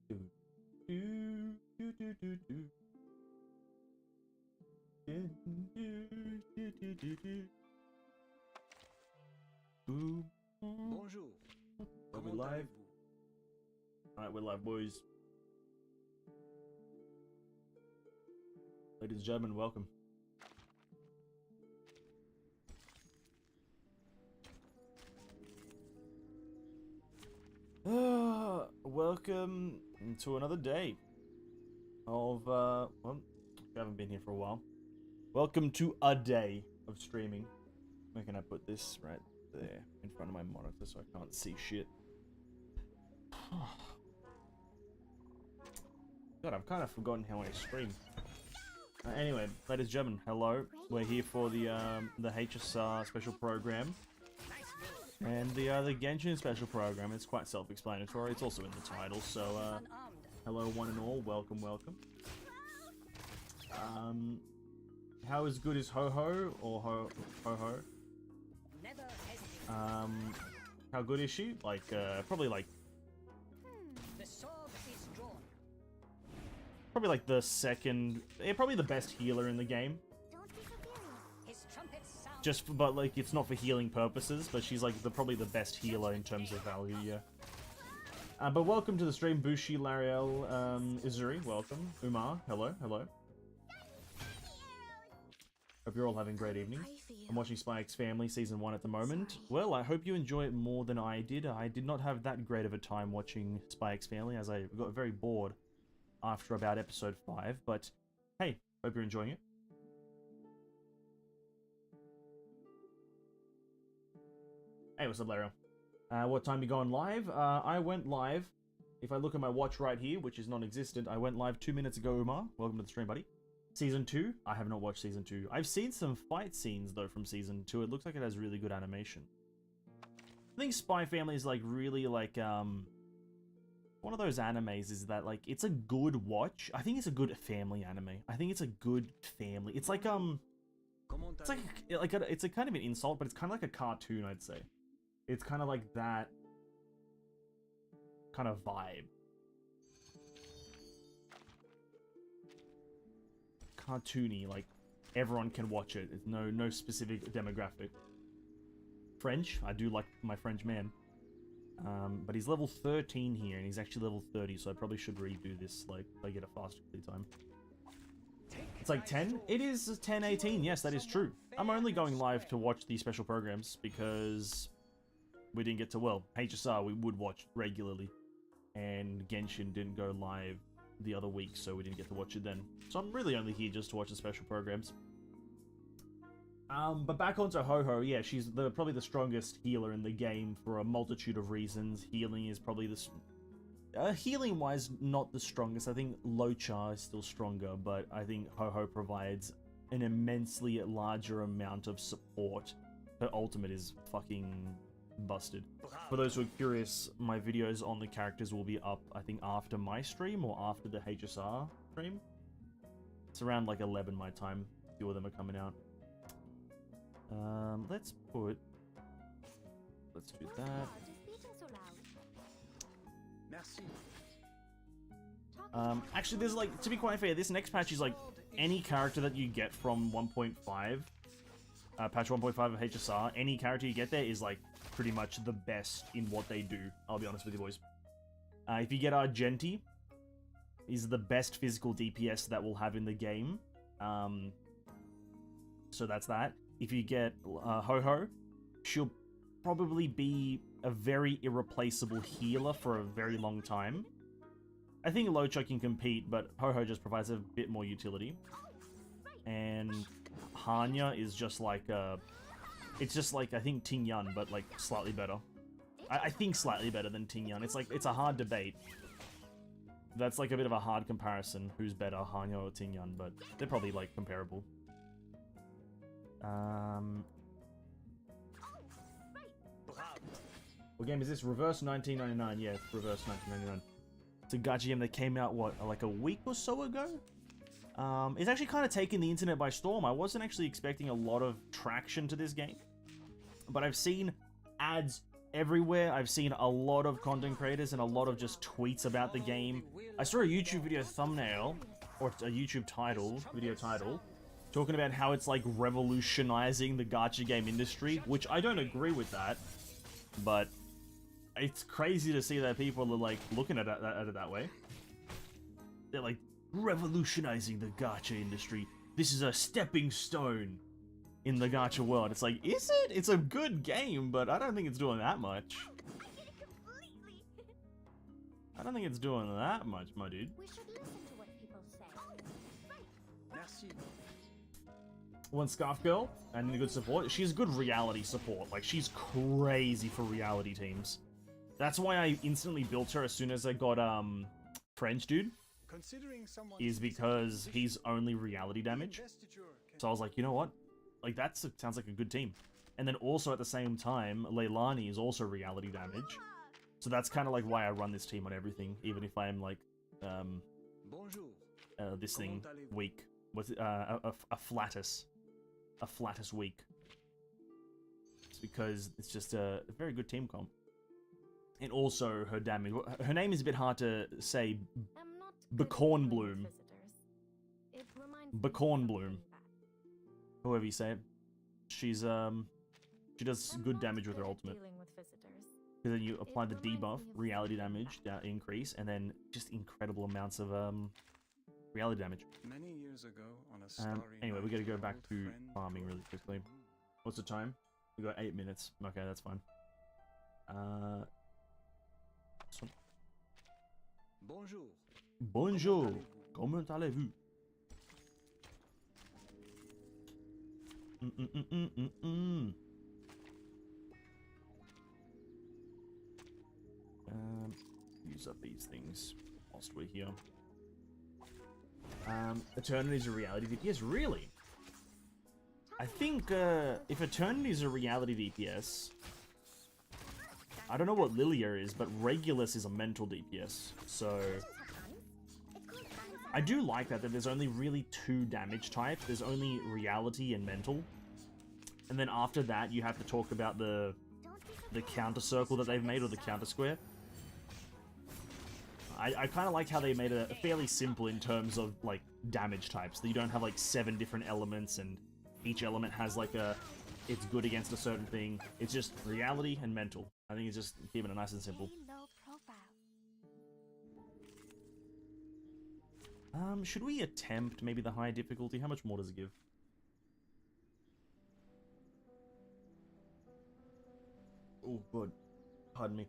Do, do, do, do, do, do. Do, do, do, do, do, do. Boom. Bonjour. Are we live? Alright, we're live, boys. Ladies and gentlemen, welcome. Welcome to another day of, well, we haven't been here for a while. Welcome to a day of streaming. Where can I put this? Right there, in front of my monitor so I can't see shit. God, I've kind of forgotten how I stream. Anyway, ladies and gentlemen, hello. We're here for the HSR special program. And the Genshin special program. It's quite self-explanatory. It's also in the title, so hello one and all, welcome, welcome. How is good is Ho-Ho, or Ho-Ho? How good is she? Like, probably like... The sword is drawn. Probably like the second... probably the best healer in the game. His trumpet sounds. But like, it's not for healing purposes, but she's like probably the best healer in terms of value, yeah. But welcome to the stream, Bushi, Lariel, Izuri, welcome. Umar, hello, hello. Hope you're all having a great evening. I'm watching Spy X Family Season 1 at the moment. Well, I hope you enjoy it more than I did. I did not have that great of a time watching Spy X Family, as I got very bored after about episode 5, but hey, hope you're enjoying it. Hey, what's up, Lariel? What time you going live? I went live. If I look at my watch right here, which is non-existent, I went live 2 minutes ago, Umar. Welcome to the stream, buddy. Season 2? I have not watched Season 2. I've seen some fight scenes, though, from Season 2. It looks like it has really good animation. I think Spy Family is, like, really, like, one of those animes is that, like, it's a good watch. I think it's a good family anime. I think it's a good family. It's like, it's a kind of an insult, but it's kind of like a cartoon, I'd say. It's kind of like that kind of vibe. Cartoony, like everyone can watch it. It's no specific demographic. French, I do like my French man. But he's level 13 here, and he's actually level 30, so I probably should redo this, like, if I get a faster play time. It's like 10? It is 10:18, yes, that is true. I'm only going live to watch these special programs, because we didn't get to, well, HSR we would watch regularly, and Genshin didn't go live the other week, so we didn't get to watch it then. So I'm really only here just to watch the special programs. But back onto Ho-Ho, yeah, she's probably the strongest healer in the game for a multitude of reasons. Healing is probably the... healing-wise, not the strongest. I think Locha is still stronger, but I think Ho-Ho provides an immensely larger amount of support. Her ultimate is fucking busted. For those who are curious, my videos on the characters will be up, I think, after my stream or after the HSR stream. It's around like 11 my time. A few of them are coming out. Let's do that. Actually, there's like, to be quite fair, this next patch is like any character that you get from 1.5. Patch 1.5 of HSR, any character you get there is, like, pretty much the best in what they do. I'll be honest with you, boys. If you get Argenti, is the best physical DPS that we'll have in the game. So that's that. If you get Ho-Ho, she'll probably be a very irreplaceable healer for a very long time. I think Locha can compete, but Ho-Ho just provides a bit more utility. And Hanya is just like it's just like, I think, Ting Yun, but like slightly better. I think slightly better than Ting Yun. It's like, it's a hard debate. That's like a bit of a hard comparison, who's better, Hanya or Ting Yun, but they're probably like comparable. What game is this? Reverse 1999. Yeah, it's Reverse 1999. It's a gacha game that came out, what, like a week or so ago? It's actually kind of taken the internet by storm. I wasn't actually expecting a lot of traction to this game, but I've seen ads everywhere. I've seen a lot of content creators and a lot of just tweets about the game. I saw a YouTube video thumbnail, or a YouTube title, video title, talking about how it's like revolutionizing the gacha game industry, which I don't agree with that, but it's crazy to see that people are like looking at it that way. They're like, revolutionizing the gacha industry. This is a stepping stone in the gacha world. It's like, is it? It's a good game, but I don't think it's doing that much. I don't think it's doing that much, my dude. We should listen to what people say. Merci. One Scarf Girl and good support. She's good reality support. Like, she's crazy for reality teams. That's why I instantly built her as soon as I got French dude. Is because he's only reality damage. So I was like, you know what? Like, that sounds like a good team. And then also at the same time, Leilani is also reality damage. So that's kind of like why I run this team on everything, even if I'm like, this thing weak. What's it? A flatus weak. It's because it's just a very good team comp. And also her damage. Her name is a bit hard to say. Bacorn Bloom. Bacorn Bloom. However you say it. She's she does good damage with her ultimate. Because then you apply the debuff, reality damage increase, and then just incredible amounts of reality damage. Many years ago on a starry anyway, we gotta go back night, to a friend farming really quickly. What's the time? We got 8 minutes. Okay, that's fine. So Bonjour. bonjour. Comment allez-vous? Use up these things whilst we're here. Eternity's a reality DPS? Really? I think, if Eternity's a reality DPS, I don't know what Lilia is, but Regulus is a mental DPS, so I do like that there's only really 2 damage types. There's only reality and mental. And then after that, you have to talk about the counter circle that they've made, or the counter square. I kind of like how they made it fairly simple in terms of, like, damage types. That you don't have, like, 7 different elements, and each element has, like, it's good against a certain thing. It's just reality and mental. I think it's just keeping it nice and simple. Should we attempt maybe the high difficulty? How much more does it give? Oh, good. Pardon me.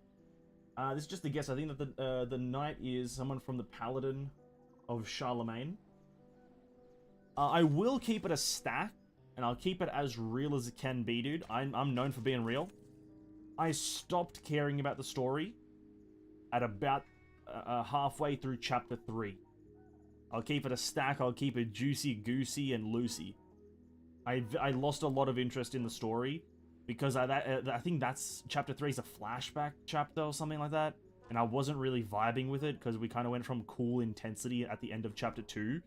This is just a guess. I think that the knight is someone from the Paladin of Charlemagne. I will keep it a stack, and I'll keep it as real as it can be, dude. I'm known for being real. I stopped caring about the story at about halfway through chapter 3. I'll keep it a stack. I'll keep it juicy, goosey, and loosey. I lost a lot of interest in the story because I think that's chapter 3 is a flashback chapter or something like that, and I wasn't really vibing with it because we kind of went from cool intensity at the end of chapter 2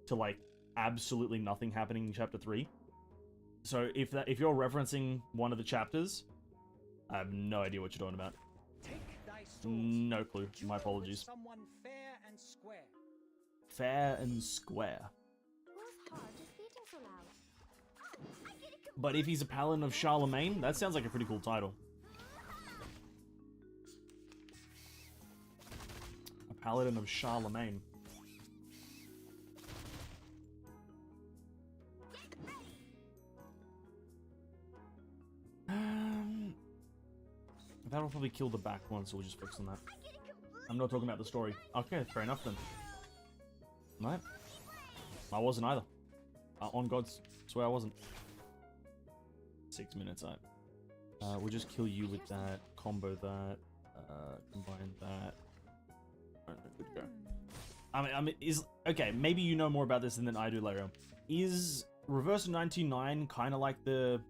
to like absolutely nothing happening in chapter 3. So if you're referencing one of the chapters, I have no idea what you're talking about. No clue. My apologies. Someone fair and square. Fair and square. But if he's a Paladin of Charlemagne, that sounds like a pretty cool title. A Paladin of Charlemagne. That'll probably kill the back one, so we'll just focus on that. I'm not talking about the story. Okay, fair enough then. No, I wasn't either. On God's swear I wasn't. 6 minutes out. We'll just kill you with that, combo that, combine that. Alright, good to go. I mean, okay, maybe you know more about this than I do, Lario. Is Reverse 99 kind of like the...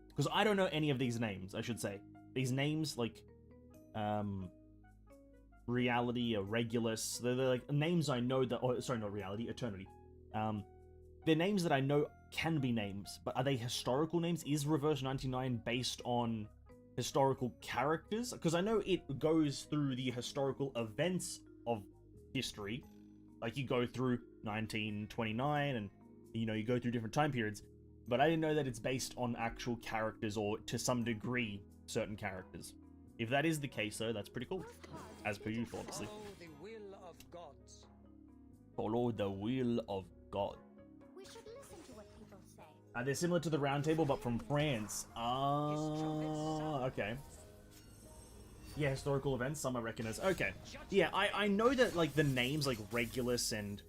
Because I don't know any of these names, I should say. These names, like, Reality, Regulus, they're like names I know that... Oh, sorry, not Reality, Eternity. They're names that I know can be names, but are they historical names? Is Reverse 99 based on historical characters, because I know it goes through the historical events of history. Like, you go through 1929 and, you know, you go through different time periods. But I didn't know that it's based on actual characters, or to some degree, certain characters. If that is the case, though, that's pretty cool. As per usual, obviously. Follow the will of gods. Follow the will of God. We should listen to what people say. They're similar to the Round Table, but from France. Okay. Yeah, historical events, some I recognize. Okay. Yeah, I know that, like, the names, like, Regulus and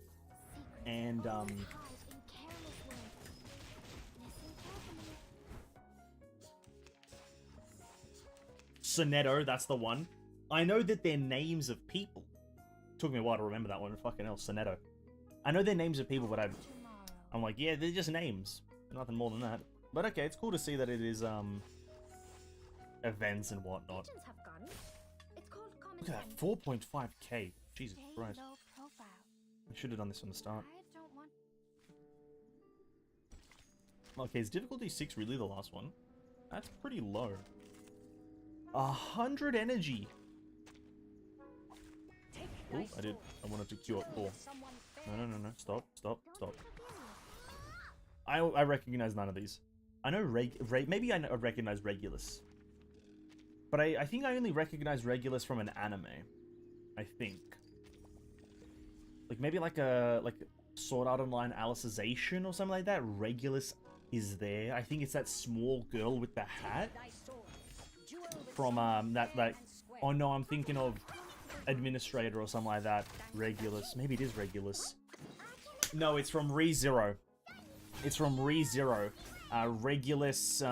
Sonetto, that's the one. I know that they're names of people. Took me a while to remember that one. Fucking hell, Sonetto. I know they're names of people, but I'm like, yeah, they're just names. Nothing more than that. But okay, it's cool to see that it is, events and whatnot. Agents have guns. It's called common Look at that, sense. 4.5k. Jesus Stay Christ. low profile. I should have done this from the start. I don't want. Okay, is difficulty 6 really the last one? That's pretty low. 100 energy. Oh, I wanted to queue up 4. No. Stop. I recognize none of these. I know maybe I recognize Regulus. But I think I only recognize Regulus from an anime. I think. Like, maybe like a Sword Art Online Alicization or something like that. Regulus is there. I think it's that small girl with the hat. From, that... Oh no, I'm thinking of Administrator or something like that. Regulus. Maybe it is Regulus. No, it's from ReZero. It's from ReZero. Regulus,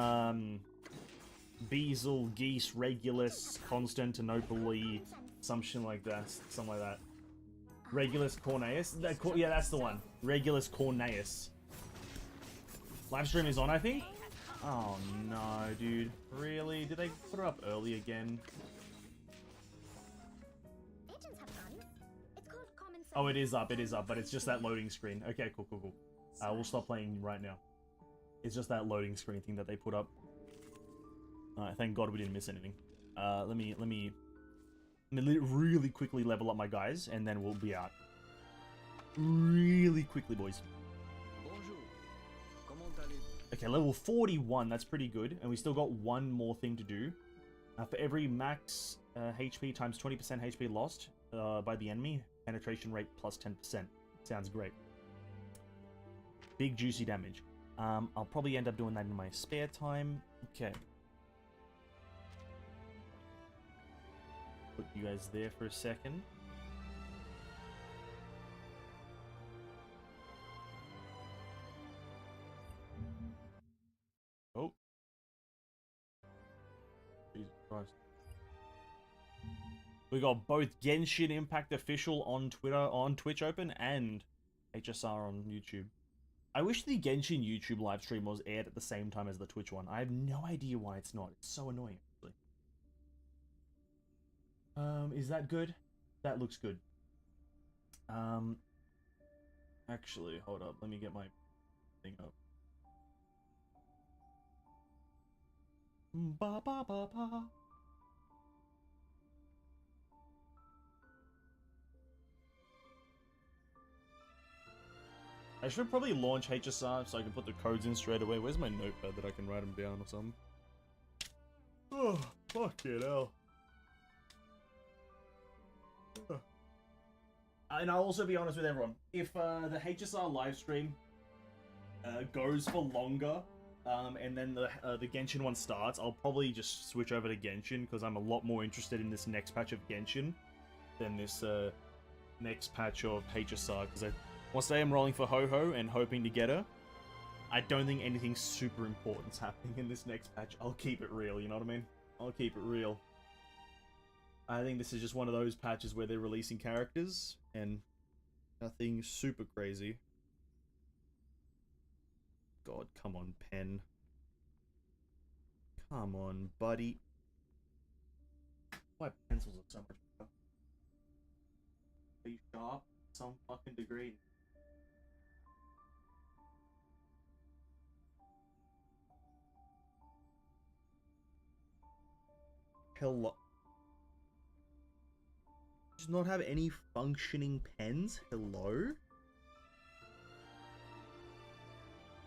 Beazle, Geese, Regulus, Constantinople, something like that. Something like that. Regulus Corneus. Yeah, that's the one. Regulus Corneus. Livestream is on, I think? Oh no, dude. Really? Did they put it up early again? Agents have guns. It's called common sense. Oh, it is up, but it's just that loading screen. Okay, cool. We'll stop playing right now. It's just that loading screen thing that they put up. Alright, thank God we didn't miss anything. Let me really quickly level up my guys, and then we'll be out. Really quickly, boys. Bonjour. Comment allez-vous? Okay, level 41, that's pretty good. And we still got one more thing to do. For every max HP times 20% HP lost by the enemy, penetration rate plus 10%. Sounds great. Big juicy damage. I'll probably end up doing that in my spare time. Okay. Put you guys there for a second. Oh. Jesus Christ. We got both Genshin Impact official on Twitter, on Twitch open, and HSR on YouTube. I wish the Genshin YouTube livestream was aired at the same time as the Twitch one. I have no idea why it's not. It's so annoying, actually. Is that good? That looks good. Actually, hold up. Let me get my thing up. Ba ba ba ba. I should probably launch HSR so I can put the codes in straight away. Where's my notepad that I can write them down or something? Oh, fucking hell. And I'll also be honest with everyone. If the HSR livestream goes for longer, and then the Genshin one starts, I'll probably just switch over to Genshin because I'm a lot more interested in this next patch of Genshin than this next patch of HSR. Because once I am rolling for Ho-Ho and hoping to get her, I don't think anything super important's happening in this next patch. I'll keep it real, you know what I mean? I'll keep it real. I think this is just one of those patches where they're releasing characters and nothing super crazy. God, come on, pen. Come on, buddy. Why pencils are so much better? Are you sharp? Some fucking degree. Hello. Does not have any functioning pens? Hello?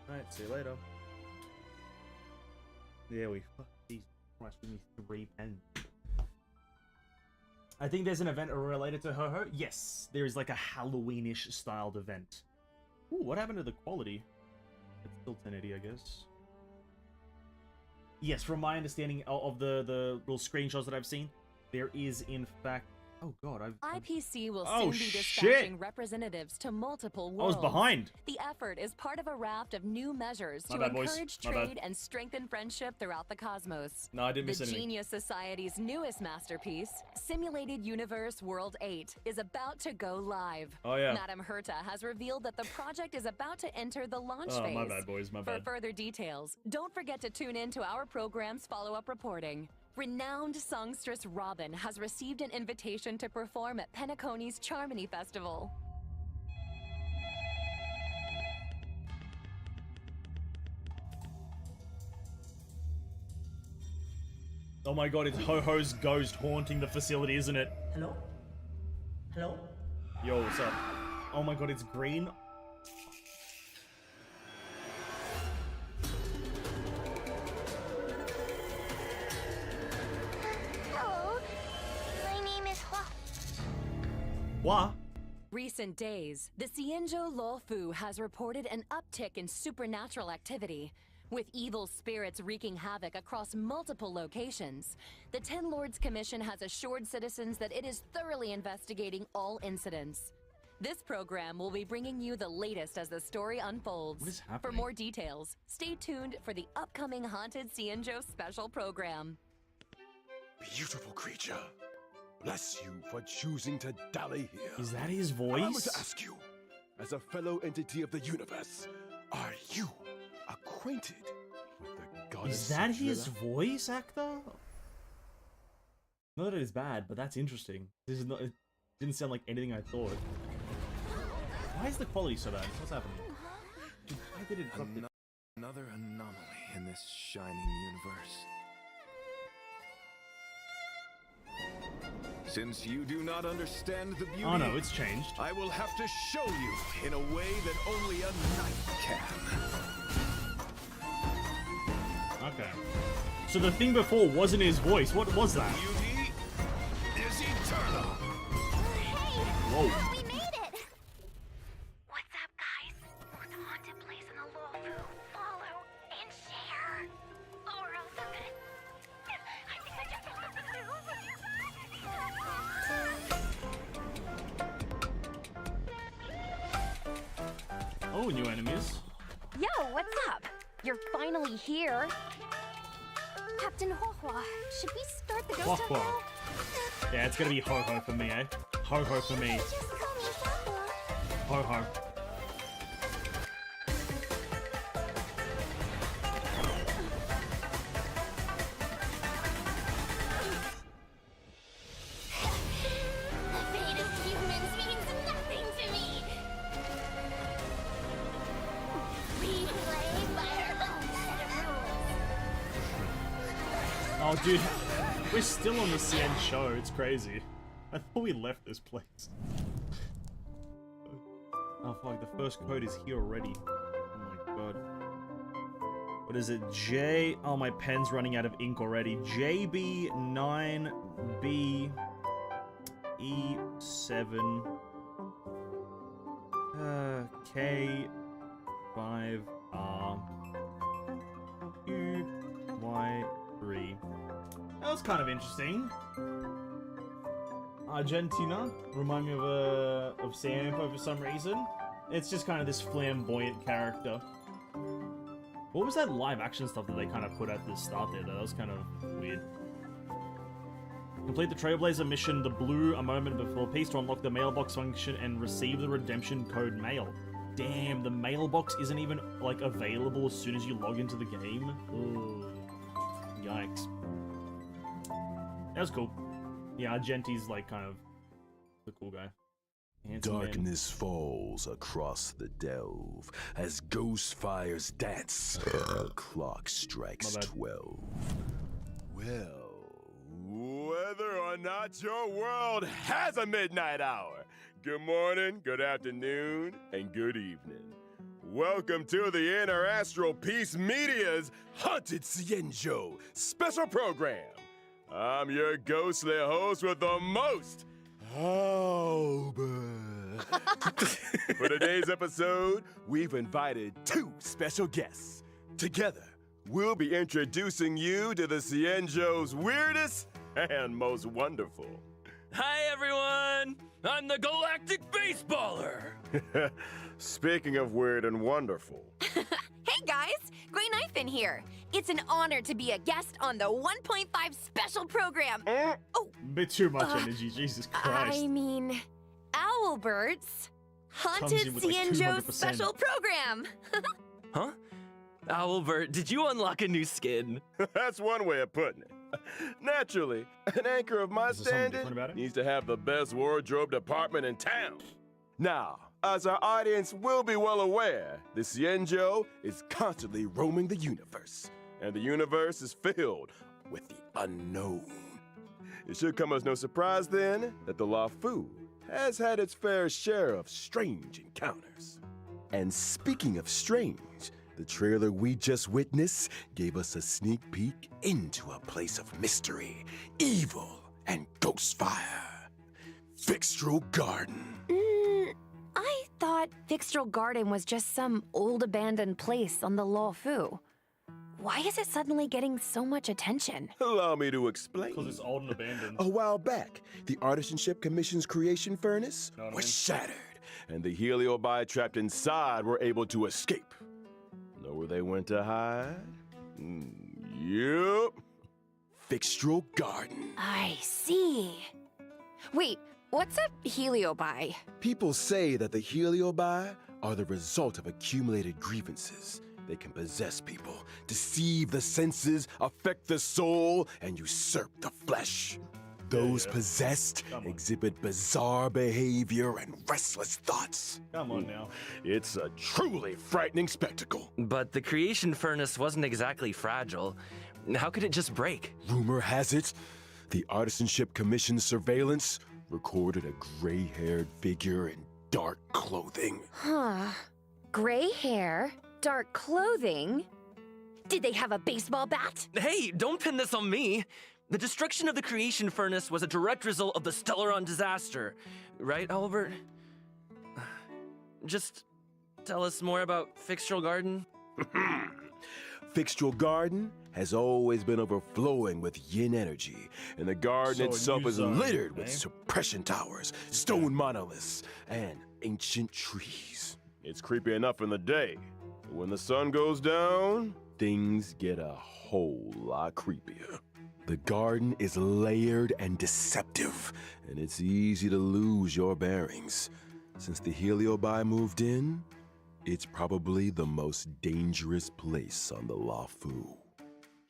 Alright, see you later. There we go. Jesus Christ, give me 3 pens. I think there's an event related to Ho-Ho. Yes, there is like a Halloweenish styled event. Ooh, what happened to the quality? It's still 1080, I guess. Yes, from my understanding of the little screenshots that I've seen, there is in fact... Oh god, IPC will Oh, soon be shit. dispatching representatives to multiple I was worlds. behind. The effort is part of a raft of new measures My to bad, boys. encourage My bad. trade and strengthen friendship throughout the cosmos. No, I didn't The miss anything. Genius Society's newest masterpiece, Simulated Universe World 8, is about to go live. Oh, yeah. Madame Herta has revealed that the project is about to enter the launch Oh, phase. my bad, boys, my For bad. further details, don't forget to tune in to our program's follow-up reporting. Renowned songstress Robin has received an invitation to perform at Penacony's Charmony Festival. Oh my god, it's Ho-Ho's ghost haunting the facility, isn't it? Hello? Hello? Yo, what's up? Oh my god, it's green. Hello. My name is Hua. What? Recent days, the Xianzhou Luofu has reported an uptick in supernatural activity. With evil spirits wreaking havoc across multiple locations, the Ten Lords Commission has assured citizens that it is thoroughly investigating all incidents. This program will be bringing you the latest as the story unfolds. What is For happening? more details, stay tuned for the upcoming Haunted Xianzhou special program. Beautiful creature. Bless you for choosing to dally here. Is that his Allow me voice? to ask you, as a fellow entity of the universe, are you acquainted with the goddess? Is that his Drilla? voice actor? Not that it is bad, but that's interesting. This is not. It didn't sound like anything I thought. Why is the quality so bad? What's happening? Dude, why did it drop the... Another anomaly in this shining universe. Since you do not understand the beauty, Oh no, it's changed. I will have to show you in a way that only a knight can. Okay. So the thing before wasn't his voice. What was that? Beauty is eternal. Hey! Whoa. We made it! What's up, guys? Most haunted place in the Luofu. Follow and share. Or else I'm gonna... I think I just found the Oh, new enemies. Yo, what's up? You're finally here. Captain Huohua, should we start the ghost Huohua. hunt now? Yeah, it's gonna be Ho-Ho for me, eh? Ho-Ho for me. Just call me Huohua. Ho-Ho. The fate of humans means nothing to me. We play by our own set of rules. Oh, dude. We're still on the CN show. It's crazy. I thought we left this place. Oh, fuck. The first code is here already. Oh, my God. What is it? J... Oh, my pen's running out of ink already. JB9B... E7... K5R... QY3... That was kind of interesting. Argentina remind me of Sampo for some reason. It's just kind of this flamboyant character. What was that live action stuff that they kind of put at the start there? That was kind of weird. Complete the Trailblazer mission, the blue, a moment before peace to unlock the mailbox function and receive the redemption code mail. Damn, the mailbox isn't even like available as soon as you log into the game. Ooh. Yikes. That was cool. Yeah, Argenti's like kind of the cool guy. Handsome man. Darkness falls across the delve as ghost fires dance. The clock strikes My bad. 12. Well, Whether or not your world has a midnight hour, good morning, good afternoon, and good evening. Welcome to the Interastral Peace Media's Haunted Cienjo special program. I'm your ghostly host with the most, Albert. For today's episode, we've invited two special guests. Together, we'll be introducing you to the Cienjo's weirdest and most wonderful. Hi, everyone! I'm the Galactic Baseballer! Speaking of weird and wonderful, Hey guys, Grey Knifin here. It's an honor to be a guest on the 1.5 special program. Oh, Bit too much energy, Jesus Christ. I mean, Owlbert's Comes Haunted in with like Cienjo 200%. special program. Huh? Albert, did you unlock a new skin? that's one way of putting it. Naturally, an anchor of my Is there something standing different about it? needs to have the best wardrobe department in town. Now, as our audience will be well aware, the Cienjo is constantly roaming the universe, and the universe is filled with the unknown. It should come as no surprise then that the Lafu has had its fair share of strange encounters. And speaking of strange, the trailer we just witnessed gave us a sneak peek into a place of mystery, evil, and ghost fire. Fixtral Garden. I thought Fixtral Garden was just some old abandoned place on the Luofu. Why is it suddenly getting so much attention? Allow me to explain. Because it's old and abandoned. A while back, the Artisanship Commission's creation furnace Know what I was mean? shattered, and the heliobi trapped inside were able to escape. Know where they went to hide? Yup. Fixtral Garden. I see. Wait, what's a heliobi? People say that the heliobi are the result of accumulated grievances. They can possess people, deceive the senses, affect the soul, and usurp the flesh. Those yeah. possessed Come on. exhibit bizarre behavior and restless thoughts. Come on now. It's a truly frightening spectacle. But the creation furnace wasn't exactly fragile. How could it just break? Rumor has it, the Artisanship Commission's surveillance recorded a gray-haired figure in dark clothing. Huh. Gray hair, dark clothing. Did they have a baseball bat? Hey, don't pin this on me! The destruction of the creation furnace was a direct result of the Stellaron disaster. Right, Albert? Just tell us more about Fixtral Garden? Fixtral Garden has always been overflowing with yin energy, and the garden So a itself new is zone, littered with eh? suppression towers, stone monoliths, and ancient trees. It's creepy enough in the day, but when the sun goes down, things get a whole lot creepier. The garden is layered and deceptive, and it's easy to lose your bearings. Since the heliobi moved in, it's probably the most dangerous place on the Luofu.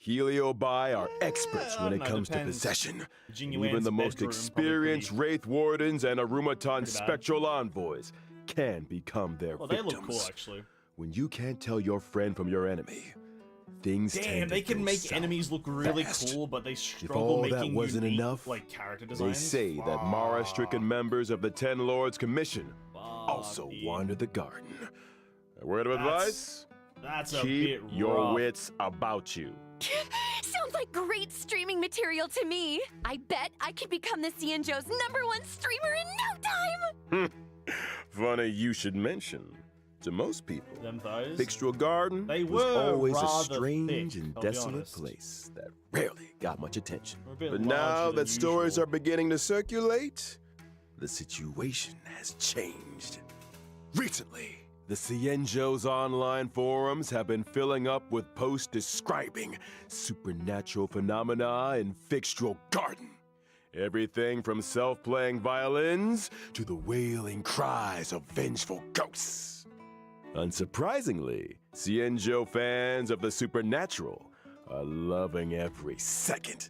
Heliobi are experts I when don't it know, comes to depends. possession. Jinyuan's Even the most bedroom, probably experienced pretty- Wraith Wardens and Arumaton pretty bad. Spectral Envoys can become their Well, they victims. look cool, actually. When you can't tell your friend from your enemy, things Damn, tend they to can go make south also look really fast. cool, but they If struggle all making that wasn't unique, enough, like, character they designs. say that Mara-stricken members of the Ten Lords Commission Fuck, also dude. wander the garden. A word of That's advice? That's a Keep bit your rough. wits about you. Sounds like great streaming material to me. I bet I could become the Cienjo's #1 streamer in no time. Funny you should mention. To most people, Them thighs. Fixtral Garden They was were always a rather strange thick, and I'll be desolate honest. place that rarely got much attention. They're a bit But larger now than that stories usual. are beginning to circulate, the situation has changed. Recently, the Cienjo's online forums have been filling up with posts describing supernatural phenomena in Fixtral Garden. Everything from self-playing violins to the wailing cries of vengeful ghosts. Unsurprisingly, Cienjo fans of the supernatural are loving every second.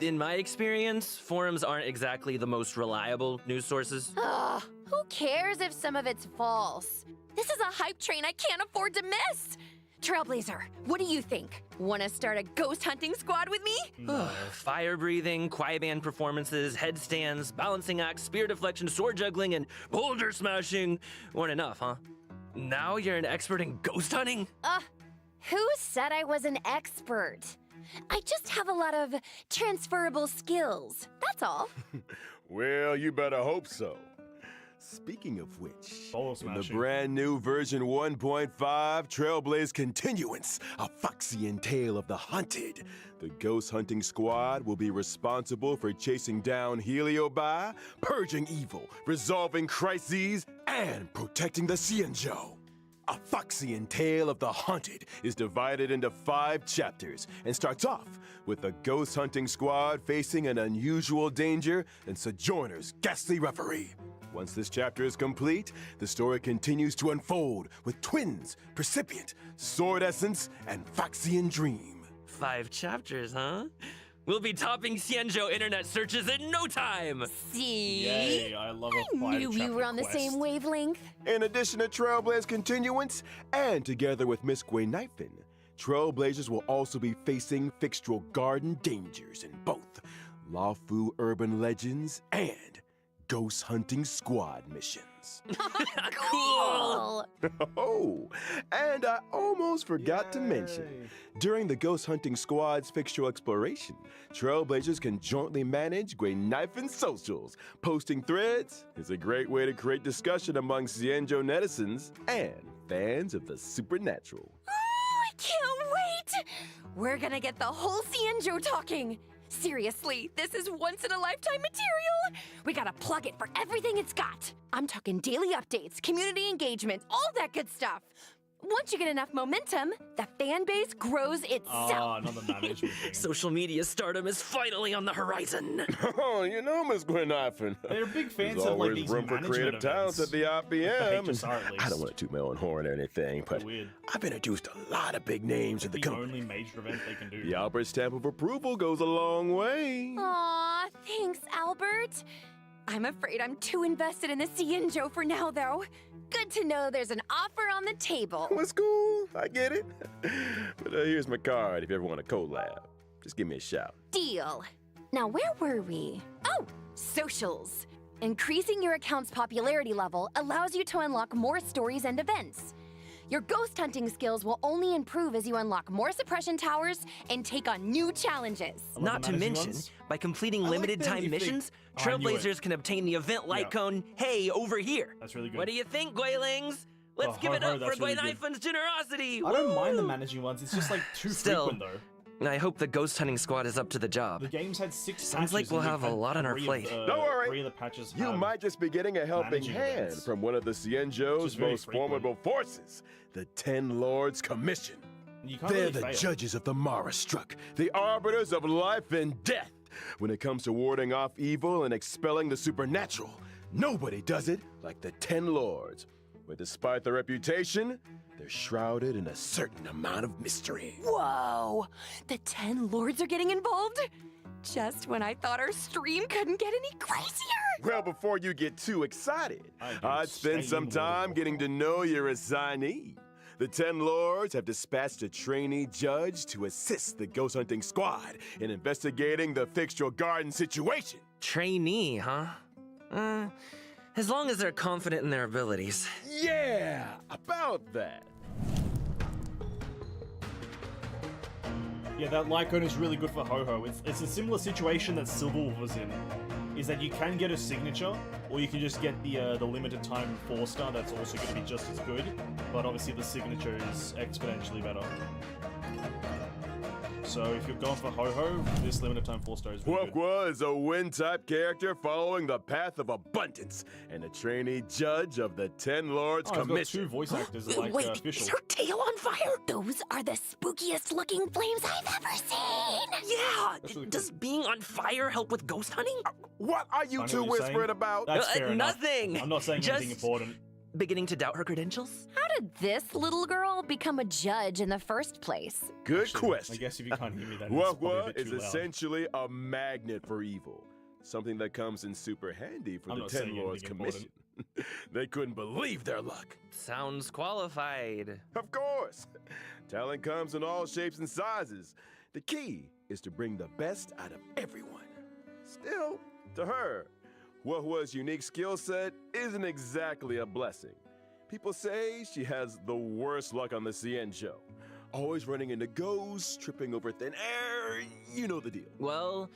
In my experience, forums aren't exactly the most reliable news sources. Ugh, who cares if some of it's false? This is a hype train I can't afford to miss. Trailblazer, what do you think? Wanna start a ghost hunting squad with me? Fire breathing, quiet band performances, headstands, balancing acts, spear deflection, sword juggling, and boulder smashing. Weren't enough, huh? Now you're an expert in ghost hunting? Who said I was an expert? I just have a lot of transferable skills, that's all. Well, you better hope so. Speaking of which, Bolo in the smashing. brand new version 1.5 Trailblaze Continuance, a Foxian Tale of the Hunted, the Ghost Hunting Squad will be responsible for chasing down Heliobi, purging evil, resolving crises, and protecting the Xianzhou. A Foxian Tale of the Hunted is divided into 5 chapters and starts off with the Ghost Hunting Squad facing an unusual danger and Sojourner's ghastly reverie. Once this chapter is complete, the story continues to unfold with twins, Precipient, Sword Essence, and Foxian Dream. 5 chapters, huh? We'll be topping Xianzhou internet searches in no time! See? Yay, I love a I knew we were on the quest. same wavelength. In addition to Trailblaze Continuance, and together with Miss Gwenifin, Trailblazers will also be facing Fixtral Garden dangers in both Lawfu Urban Legends and Ghost Hunting Squad missions. Cool! Oh, and I almost forgot to mention, during the Ghost Hunting Squad's fixtural exploration, Trailblazers can jointly manage Gwynifin socials. Posting threads is a great way to create discussion among Xianzhou netizens and fans of the supernatural. I can't wait! We're gonna get the whole Xianzhou talking. Seriously, this is once-in-a-lifetime material! We gotta plug it for everything it's got. I'm talking daily updates, community engagement, all that good stuff. Once you get enough momentum, the fan base grows itself. Another management thing. Social media stardom is finally on the horizon. Oh, you know, Miss Gwenifin. They're big fans There's of like always these room for management creative talent events. at the IPM. The HSR at I least. don't want to toot my own horn or anything, but Weird. I've introduced a lot of big names to the The company. only major event they can do. The Albert stamp of approval goes a long way. Aw, thanks, Albert. I'm afraid I'm too invested in the Xianzhou for now, though. Good to know there's an offer on the table. What's cool? I get it. But here's my card if you ever want a collab. Just give me a shout. Deal. Now, where were we? Oh, socials. Increasing your account's popularity level allows you to unlock more stories and events. Your ghost hunting skills will only improve as you unlock more suppression towers and take on new challenges. I love Not the to managing mention, ones. by completing I like limited them time if they- missions, Oh, I knew it. Trailblazers can obtain the event like Yeah. cone, hey, over here. That's really good. What do you think, Gwaylings? Let's Oh, give it ho, up for that's really good. Gwaynifin's generosity! I don't mind the Woo! managing ones. It's just like too Still. frequent though. I hope the ghost hunting squad is up to the job. The game's had 6 Sounds patches. like we'll and have we've a had lot on our 3 of plate. the- Don't worry. 3 of the patches You have might just be getting a helping managing hand events. from one of the Xianzhou's Just very most frequent. formidable forces, the 10 Lords Commission. You can't They're really the fail. judges of the Mara Struck, the arbiters of life and death. When it comes to warding off evil and expelling the supernatural, nobody does it like the 10 Lords. But despite their reputation, they're shrouded in a certain amount of mystery. Whoa! The 10 lords are getting involved? Just when I thought our stream couldn't get any crazier! Well, before you get too excited, I do I'd spend stay some in time order. getting to know your assignee. The 10 Lords have dispatched a trainee judge to assist the Ghost Hunting Squad in investigating the Fixtral Garden situation. Trainee, huh? As long as they're confident in their abilities. Yeah, about that. Yeah, that Lycone is really good for Ho-Ho. It's a similar situation that Silverwolf was in, is that you can get a signature, or you can just get the limited time 4-star that's also going to be just as good, but obviously the signature is exponentially better. So if you're going for Ho-Ho, this limited time 4-star is really good. Quokwa is a Wind-type character following the path of abundance and a trainee judge of the 10 Lords Oh, it's got Commission. 2 voice actors like Wait, official. is her tail on fire? Those are the spookiest looking flames I've ever seen! Yeah! That's really Does being on fire help with ghost hunting? What are you I know two what you're saying. whispering about? That's fair enough. Nothing! I'm not saying anything Just important. beginning to doubt her credentials? How did this little girl become a judge in the first place? Good Actually, question. I guess if you can't hear me, then it's probably a Quokwa bit is too loud. essentially a magnet for evil. Something that comes in super handy for I'm the not 10 saying Lords anything Commission. They couldn't believe their luck. Sounds qualified. Of course. Talent comes in all shapes and sizes. The key is to bring the best out of everyone. Still, to her, Huahua's unique skill set isn't exactly a blessing. People say she has the worst luck on the CN show. Always running into ghosts, tripping over thin air, you know the deal. Well,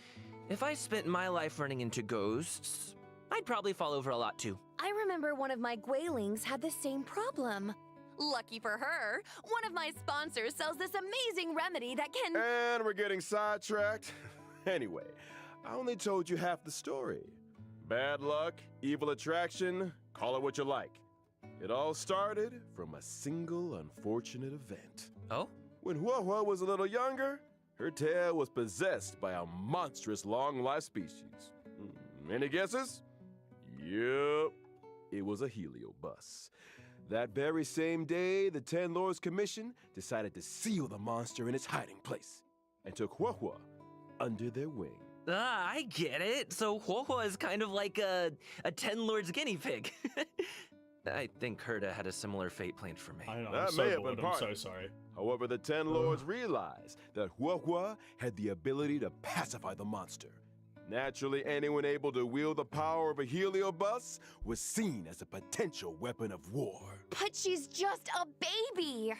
if I spent my life running into ghosts, I'd probably fall over a lot too. I remember one of my Guilings had the same problem. Lucky for her, one of my sponsors sells this amazing remedy that can... And we're getting sidetracked. Anyway, I only told you half the story. Bad luck, evil attraction, call it what you like. It all started from a single unfortunate event. Oh? When Huahua was a little younger, her tail was possessed by a monstrous long-life species. Any guesses? Yep, it was a heliobus. That very same day, the Ten Lords Commission decided to seal the monster in its hiding place and took Huahua under their wing. Ah, I get it. So Huohuo is kind of like a Ten Lords guinea pig. I think Herta had a similar fate planned for me. I don't know. That I'm may so have bored. been I'm part. so sorry. However, the Ten Lords realized that Huahua had the ability to pacify the monster. Naturally, anyone able to wield the power of a heliobus was seen as a potential weapon of war. But she's just a baby!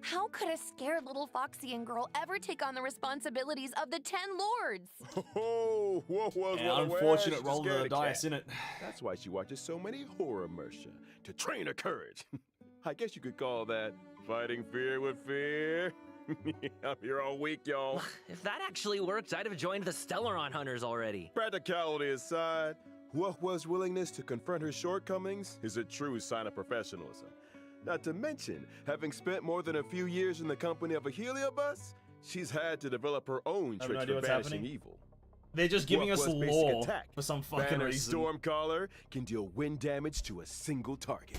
How could a scared little Foxian girl ever take on the responsibilities of the Ten Lords? Oh, Huahua's Yeah, well aware unfortunate she's roll of scared the of dice, cat. innit? That's why she watches so many horror mercia, to train her courage. I guess you could call that fighting fear with fear. I'm here all week, y'all. If that actually worked, I'd have joined the Stellaron Hunters already. Practicality aside, Huahua's willingness to confront her shortcomings is a true sign of professionalism. Not to mention, having spent more than a few years in the company of a heliobus, she's had to develop her own I have no tricks idea for what's banishing happening. evil. They're just giving us Huahua's basic lore attack, for some fucking Banner reason. Stormcaller can deal wind damage to a single target.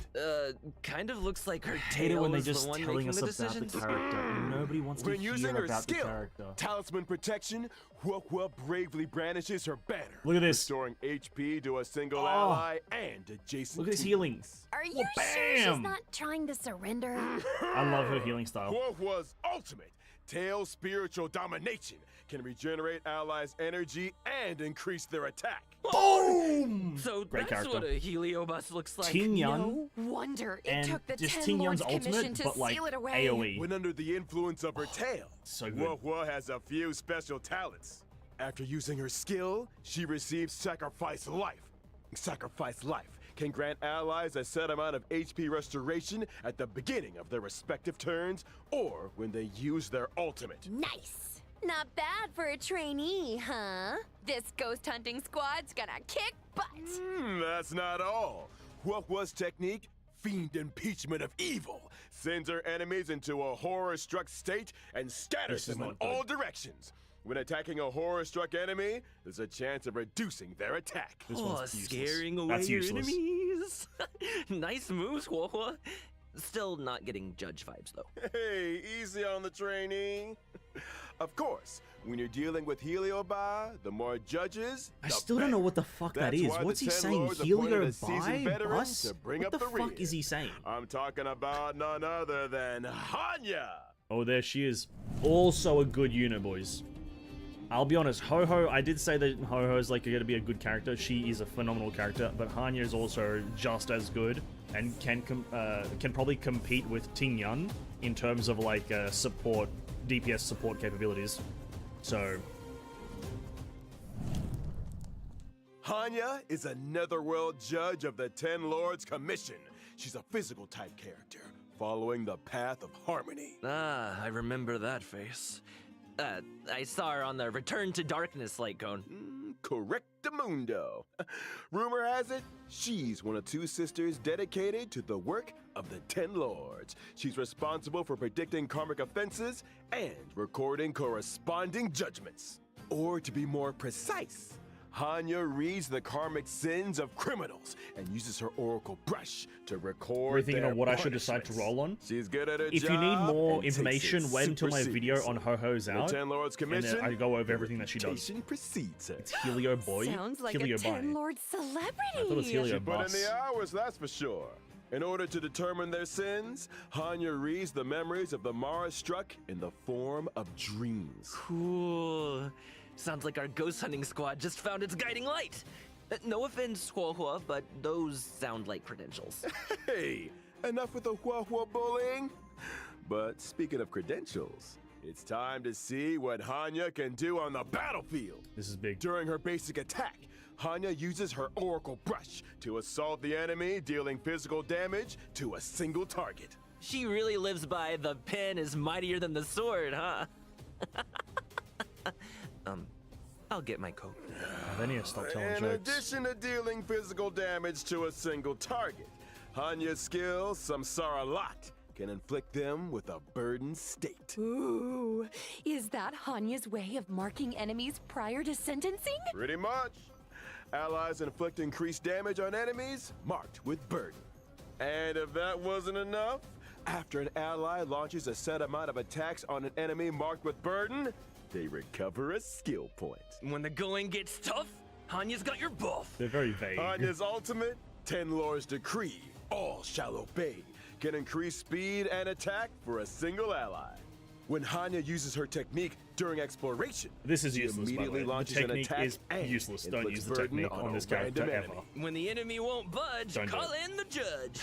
Kind of looks like her I hate it tail when they're is just the one telling making us the about the decisions. character. And nobody wants to When using hear her about the skill, character. Talisman Protection, Huahua bravely brandishes her banner. Look at this. Restoring HP to a single Oh. ally and adjacent Look at his teams. healing. Are you Well, sure she's bam! not trying to surrender? I love her healing style. Huahua's ultimate tail spiritual domination can regenerate allies' energy and increase their attack. Boom! So Great that's character. what a heliobus looks like. Ting Yun No wonder it and took the just Ten Ting Lords Yun's Commission ultimate, to but like seal it away. AoE. When under the influence of her tail, So good. Huahua has a few special talents. After using her skill, she receives Sacrifice Life. Sacrifice Life can grant allies a set amount of HP restoration at the beginning of their respective turns or when they use their ultimate. Nice. Not bad for a trainee, huh? This ghost hunting squad's gonna kick butt. That's not all. Huahua's technique, Fiend Impeachment of Evil, sends her enemies into a horror-struck state and scatters This is them in not good. all directions. When attacking a horror-struck enemy, there's a chance of reducing their attack. This Oh, one's useless. scaring away That's your useless. enemies. Nice moves, Huohua. Still not getting judge vibes though. Hey, easy on the trainee. Of course, when you're dealing with Heliobi, the more judges, I the still don't know better. what the fuck that That's is. why the What's he 10 saying? Lords appointed Helio a seasoned by veteran bus? to bring What up the the fuck rear. is he saying? I'm talking about none other than Hanya. Oh, there she is. Also a good unit, boys. I'll be honest, Ho-Ho, I did say that Ho-Ho's like going to be a good character. She is a phenomenal character, but Hanya is also just as good and can probably compete with Ting Yun in terms of like support, DPS support capabilities. So, Hanya is a netherworld judge of the Ten Lords Commission. She's a physical type character, following the path of harmony. Ah, I remember that face. I saw her on the Return to Darkness light cone. Correctamundo. Rumor has it, she's one of two sisters dedicated to the work of the Ten Lords. She's responsible for predicting karmic offenses and recording corresponding judgments. Or to be more precise, Hanya reads the karmic sins of criminals and uses her oracle brush to record We're thinking their of what I should decide to punishments. roll on. She's good at her If job you need more and takes information, it wait until my super video seriously. on Ho-Ho's out. The Ten Lords And Commission, then I go over everything that she does. reputation precedes her. It's Helio Boy. Sounds like Helio a Ten Boy. Lord celebrity. I thought it was Helio She put in Boss. the hours, that's for sure. In order to determine their sins, Hanya reads the memories of the Mara struck in the form of dreams. Cool. Sounds like our ghost hunting squad just found its guiding light. No offense, Hua Hua, but those sound like credentials. Hey, enough with the hua bullying. But speaking of credentials, it's time to see what Hanya can do on the battlefield. This is big. During her basic attack, Hanya uses her oracle brush to assault the enemy, dealing physical damage to a single target. She really lives by the pen is mightier than the sword, huh? I'll get my coat. They need to stop telling In jokes. addition to dealing physical damage to a single target, Hanya's skill, Samsara Lot, can inflict them with a burdened state. Ooh, is that Hanya's way of marking enemies prior to sentencing? Pretty much. Allies inflict increased damage on enemies marked with burden. And if that wasn't enough, after an ally launches a set amount of attacks on an enemy marked with burden, they recover a skill point. When the going gets tough, Hanya's got your buff. They're very vague. Hanya's ultimate, Ten Lords Decree, all shall obey, can increase speed and attack for a single ally. When Hanya uses her technique during exploration, This is she useless, by the immediately way. The launches an technique attack is and useless. Don't inflicts use the burden technique on a this character random ever. enemy. When the enemy won't budge, Don't do call it. in the judge.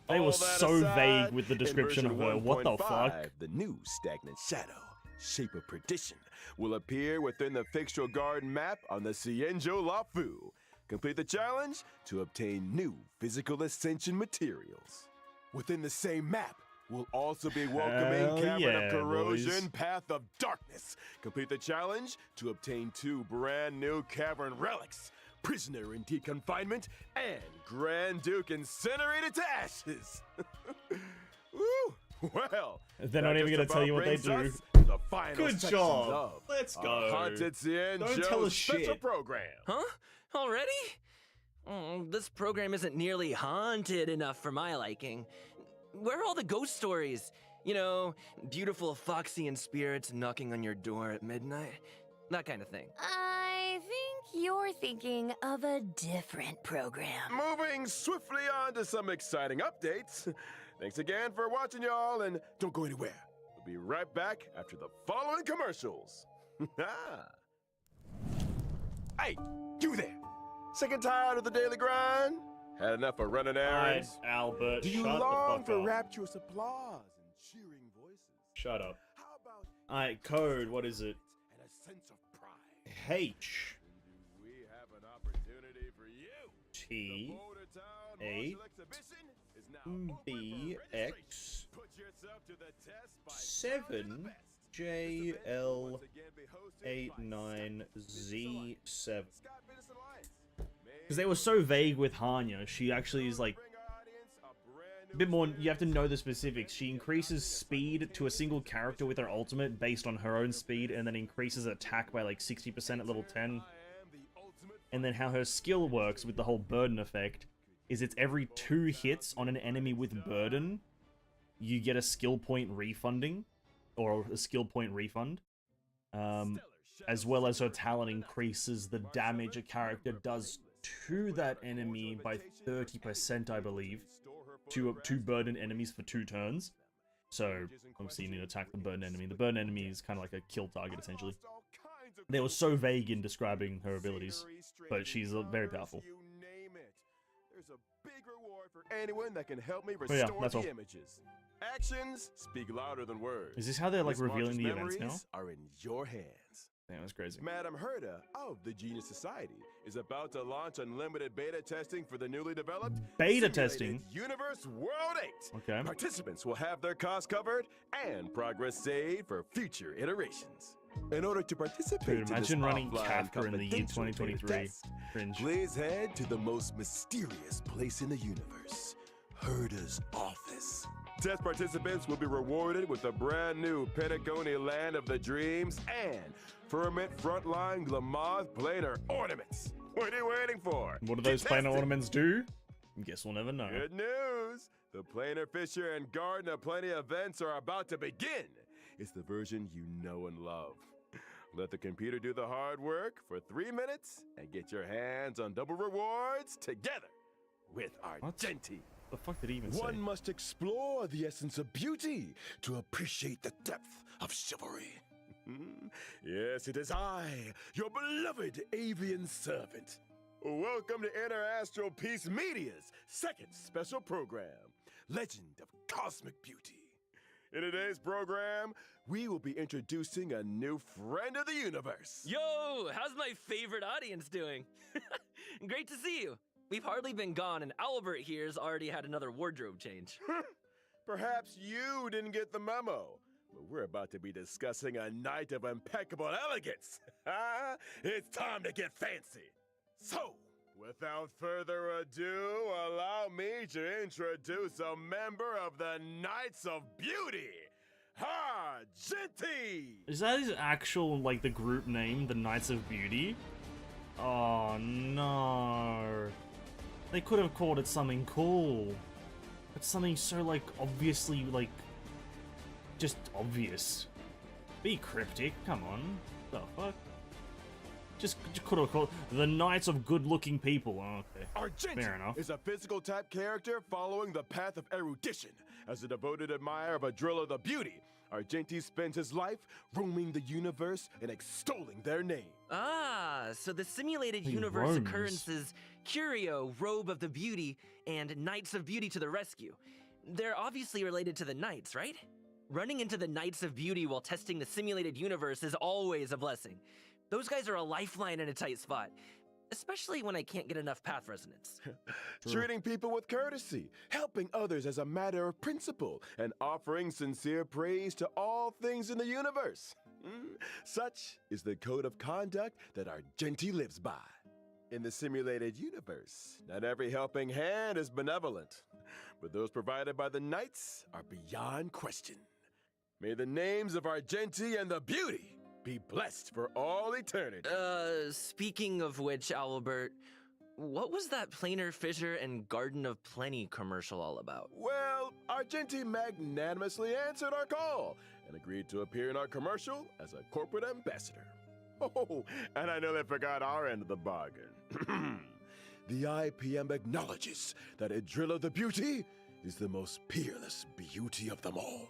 They All were that so aside, vague with the in description of version her. What the 1.5, fuck? The new stagnant shadow, shape of perdition, will appear within the Fixtural Garden map on the Cienjo Lafu. Complete the challenge to obtain new physical ascension materials. Within the same map will also be welcoming Hell Cavern yeah, of Corrosion, boys. Path of Darkness. Complete the challenge to obtain 2 brand new cavern relics. Prisoner in deep confinement and Grand Duke incinerated to ashes. Woo! Well, They're that not even just gonna tell about you what they brings do. us to the final Good sections job. of Let's our go. Haunted Cienjo Don't tell us special shit. program. Huh? Already? This program isn't nearly haunted enough for my liking. Where are all the ghost stories? You know, beautiful Foxian spirits knocking on your door at midnight? That kind of thing. I think you're thinking of a different program. Moving swiftly on to some exciting updates. Thanks again for watching, y'all, and don't go anywhere. We'll be right back after the following commercials. Hey, you there! Sick and tired of the daily grind? Had enough of running Alright, errands? Albert, Do you shut the long fuck for up. rapturous applause and cheering voices? Shut up. How about Alright, code, what is it? and a sense of pride? H Do we have an opportunity for you? T Boulder Town A Martial Exhibition is now open B for registration. X Put yourself to the test by 7 J L 89 Z 7. Because they were so vague with Hanya, she actually is like a bit more. You have to know the specifics. She increases speed to a single character with her ultimate based on her own speed, and then increases attack by like 60% at level 10. And then how her skill works with the whole burden effect is it's every 2 hits on an enemy with burden, you get a skill point refunding, or a skill point refund. As well as her talent increases the damage a character does to that enemy by 30%, I believe, to burden enemies for 2 turns. So, obviously you need to attack the burden enemy. The burden enemy is kind of like a kill target, essentially. They were so vague in describing her abilities, but she's very powerful. There's a big reward for anyone that can help me yeah, restore that's the all. images. Actions speak louder than words. Is this how they're like Miss revealing the March's events now? memories are in your hands. Damn, that's crazy. Madam Herda of the Genius Society is about to launch unlimited beta testing for the newly developed Beta simulated testing? Universe World 8. Okay. Participants will have their costs covered and progress saved for future iterations. In order to participate Dude, in this imagine running offline Kafka in the year confidential beta 2023. test, Cringe. please head to the most mysterious place in the universe, Herda's office. limitless. Test participants will be rewarded with a brand new Pentagoni Land of the Dreams and Ferment Frontline Glamoth Planar Ornaments. What are you waiting for? What do those Get planar tested. ornaments do? Guess we'll never know. Good news! The Planar Fisher and Garden of Plenty events are about to begin. It's the version you know and love. Let the computer do the hard work for 3 minutes and get your hands on double rewards together with Argenti. The fuck did he even say? One must explore the essence of beauty to appreciate the depth of chivalry. Yes, it is I, your beloved avian servant. Welcome to Interastral Peace Media's second special program, Legend of Cosmic Beauty. In today's program, we will be introducing a new friend of the universe. Yo, how's my favorite audience doing? Great to see you. We've hardly been gone, and Albert here's already had another wardrobe change. Perhaps you didn't get the memo, but we're about to be discussing a night of impeccable elegance. It's time to get fancy. So, without further ado, allow me to introduce a member of the Knights of Beauty, Argenti! Is that his actual, like, the group name, the Knights of Beauty? Oh, no. They could have called it something cool. It's something so, like, obviously, like, just obvious. Be cryptic, come on. The fuck? Just could have called the Knights of Good-Looking People. Oh, okay. Argenti Fair enough. is a physical type character following the path of erudition. As a devoted admirer of Adrilla the Beauty, Argenti spends his life roaming the universe and extolling their name. Ah, so the simulated He universe roams. occurrences Curio, Robe of the Beauty, and Knights of Beauty to the rescue. They're obviously related to the Knights, right? Running into the Knights of Beauty while testing the simulated universe is always a blessing. Those guys are a lifeline in a tight spot, especially when I can't get enough path resonance. Treating people with courtesy, helping others as a matter of principle, and offering sincere praise to all things in the universe. Such is the code of conduct that Argenti lives by. In the simulated universe, not every helping hand is benevolent, but those provided by the Knights are beyond question. May the names of Argenti and the Beauty be blessed for all eternity. Speaking of which, Albert, what was that Planar Fissure and Garden of Plenty commercial all about? Well, Argenti magnanimously answered our call and agreed to appear in our commercial as a corporate ambassador. Oh, and I know they forgot our end of the bargain. The IPM acknowledges that Adrilla the Beauty is the most peerless beauty of them all.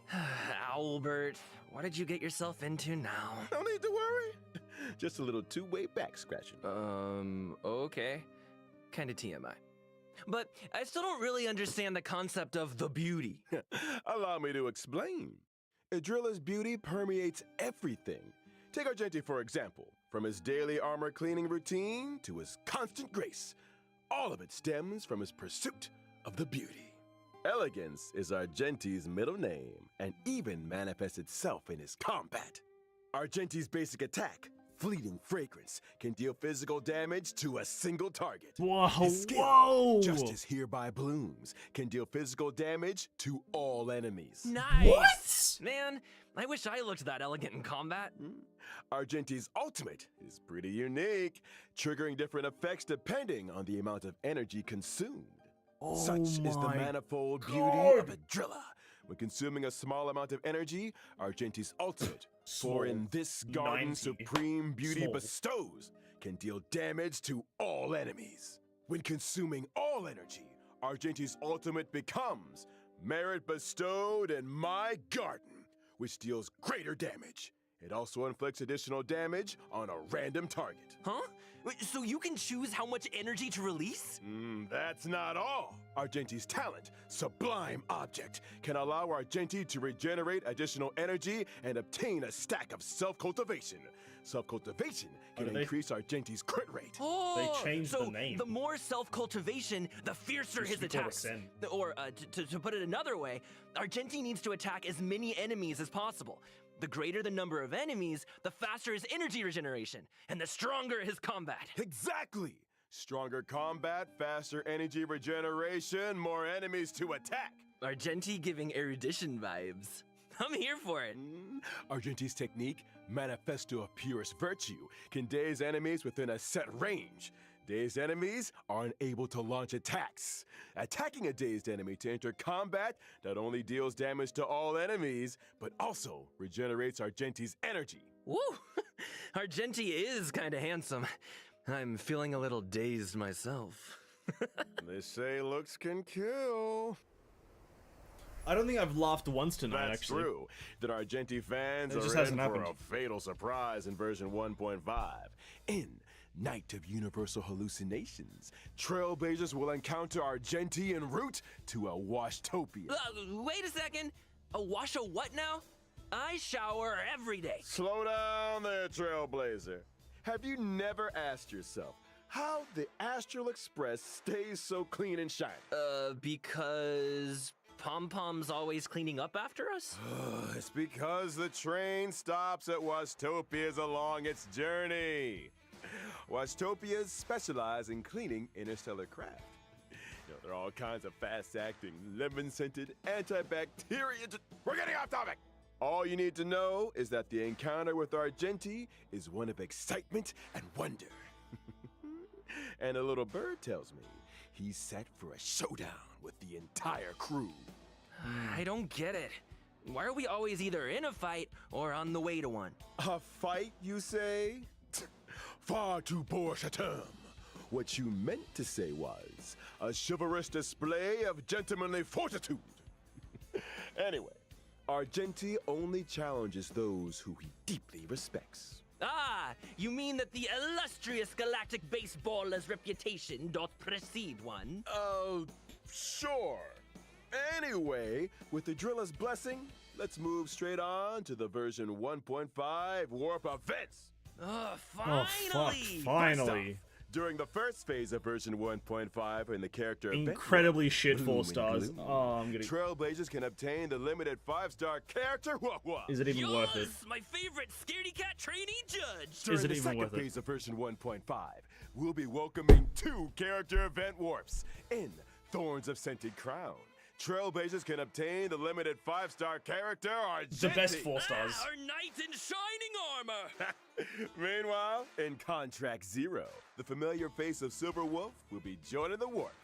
Albert, what did you get yourself into now? No need to worry. Just a little two-way back scratching. Okay. Kinda TMI. But I still don't really understand the concept of the beauty. Allow me to explain. Adrilla's beauty permeates everything. Take Argenti, for example. From his daily armor cleaning routine to his constant grace, all of it stems from his pursuit of the beauty. Elegance is Argenti's middle name and even manifests itself in his combat. Argenti's basic attack, Fleeting Fragrance, can deal physical damage to a single target. Whoa, His skill, whoa! Justice Hereby Blooms, can deal physical damage to all enemies. Nice! What? Man, I wish I looked that elegant in combat. Argenti's ultimate is pretty unique, triggering different effects depending on the amount of energy consumed. Such is the my manifold beauty of Adrilla. When consuming a small amount of energy, Argenti's ultimate, for in this garden 90. supreme beauty Small. bestows, can deal damage to all enemies. When consuming all energy, Argenti's ultimate becomes Merit Bestowed in My Garden, which deals greater damage. It also inflicts additional damage on a random target. Huh? Wait, so you can choose how much energy to release? That's not all. Argenti's talent, Sublime Object, can allow Argenti to regenerate additional energy and obtain a stack of self-cultivation. Self-cultivation can they- increase Argenti's crit rate. Oh, changed so the name. the more self-cultivation, the fiercer Used his to be called attacks. Ascend. Or, to put it another way, Argenti needs to attack as many enemies as possible. The greater the number of enemies, the faster his energy regeneration, and the stronger his combat. Exactly! Stronger combat, faster energy regeneration, more enemies to attack. Argenti giving erudition vibes. I'm here for it. Argenti's technique, Manifesto of Purest Virtue, can daze enemies within a set range. Dazed enemies are unable to launch attacks. Attacking a dazed enemy to enter combat not only deals damage to all enemies, but also regenerates Argenti's energy. Woo! Argenti is kinda handsome. I'm feeling a little dazed myself. They say looks can kill. I don't think I've laughed once tonight, That's actually. true. That Argenti fans It just are in hasn't for happened. a fatal surprise in version 1.5. In Night of Universal Hallucinations, Trailblazers will encounter Argenti en route to a Washtopia. Wait a second. A wash a what now? I shower every day. Slow down there, Trailblazer. Have you never asked yourself how the Astral Express stays so clean and shiny? Because Pom Pom's always cleaning up after us? It's because the train stops at Washtopias along its journey. Washtopias specialize in cleaning interstellar craft. You know, there are all kinds of fast-acting, lemon-scented, antibacterial... We're getting off topic! All you need to know is that the encounter with Argenti is one of excitement and wonder. And a little bird tells me he's set for a showdown with the entire crew. I don't get it. Why are we always either in a fight or on the way to one? A fight, you say? Far too poor a term. What you meant to say was a chivalrous display of gentlemanly fortitude. Anyway, Argenti only challenges those who he deeply respects. Ah, you mean that the illustrious galactic baseballer's reputation doth precede one? Sure. Anyway, with the driller's blessing, let's move straight on to the version 1.5 warp events. Oh, Oh, finally! fuck. Finally. During the first phase of version 1.5 in the character event Incredibly shit Gloom 4 and stars. Gloom, Oh, I'm getting... Trailblazers can obtain the limited 5-star character. Is it even worth it? Yes, my favorite scaredy cat trainee judge! During Is it the even second worth it? phase of version 1.5, we'll be welcoming 2 character event warps. In Thorns of Scented Crown, Trailblazers can obtain the limited 5-star character Argenti. The best 4 stars. Our knight in shining armor! Meanwhile, in Contract Zero, the familiar face of Silver Wolf will be joining the warp.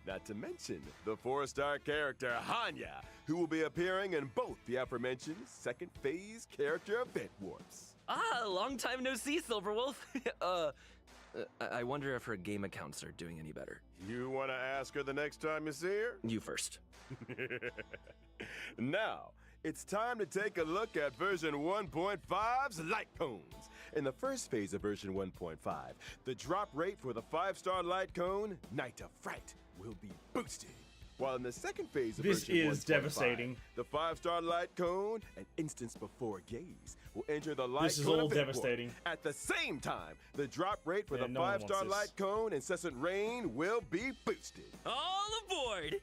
Not to mention the 4-star character Hanya, who will be appearing in both the aforementioned second phase character event warps. Ah, long time no see, Silverwolf. I wonder if her game accounts are doing any better. You want to ask her the next time you see her? You first. Now, it's time to take a look at version 1.5's light cones. In the first phase of version 1.5, the drop rate for the 5-star light cone, Night of Fright, will be boosted. While in the second phase of This version is 1.5, devastating. the 5-star light cone, an instance before gaze, will enter the light This is cone all event warp. devastating. At the same time, the drop rate for Yeah, the no one wants 5-star this. light cone, Incessant Rain, will be boosted. All aboard!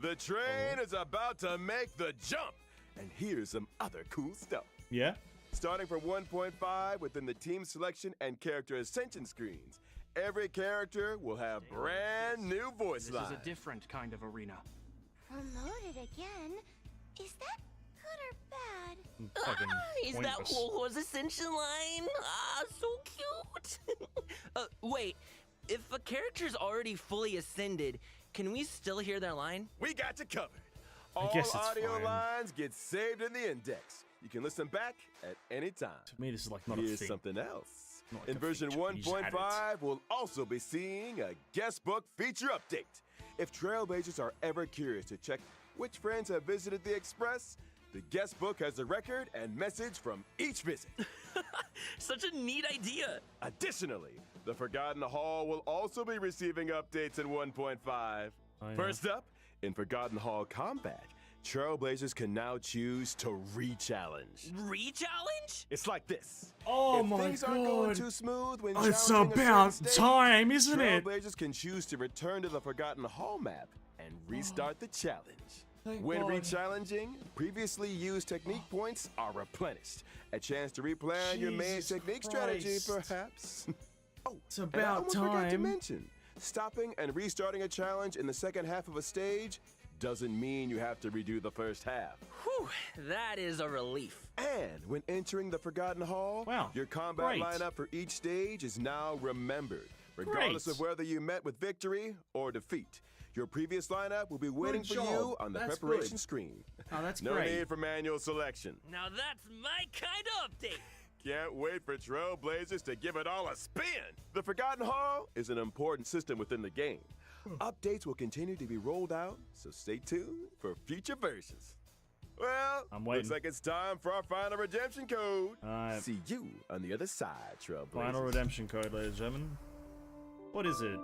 The train is about to make the jump. And here's some other cool stuff. Yeah? Starting from 1.5 within the team selection and character ascension screens, every character will have brand new voice This lines. is a different kind of arena. Promoted again? Is that good or bad? Fucking Is that pointless. Warhorse Ascension line? Ah, so cute! Wait, if a character's already fully ascended, can we still hear their line? We got you covered. All guess it's audio fine. lines get saved in the index. You can listen back at any time. To me, this is like not a Here's thing. something else. Not like In a version feature, you just add it. 1.5, we'll also be seeing a guest book feature update. If Trailblazers are ever curious to check which friends have visited the Express, the guest book has a record and message from each visit. Such a neat idea! Additionally, the Forgotten Hall will also be receiving updates in 1.5. Oh, yeah. First up, in Forgotten Hall Combat, Trailblazers can now choose to re-challenge. Re-challenge? It's like this. Oh if my things aren't going God. too smooth when It's challenging a about certain stage, time, isn't it? Trailblazers can choose to return to the Forgotten Hall map and restart the challenge. Thank When God. re-challenging, previously used technique points are replenished. A chance to replan your main Jesus technique strategy, Christ. perhaps. Oh, It's and I about almost forgot to time. mention, stopping and restarting a challenge in the second half of a stage doesn't mean you have to redo the first half. Whew, that is a relief. And when entering the Forgotten Hall, Wow, your combat great. lineup for each stage is now remembered, regardless Great. of whether you met with victory or defeat. Your previous lineup will be waiting for job. you on the That's preparation good. screen. Oh, that's No great. need for manual selection. Now that's my kind of update. Can't wait for Trailblazers to give it all a spin. The Forgotten Hall is an important system within the game. Updates will continue to be rolled out, so stay tuned for future versions. Well, I'm waiting. looks like it's time for our final redemption code. Alright. See you on the other side, Trailblazers. Final redemption code, ladies and gentlemen. What is it?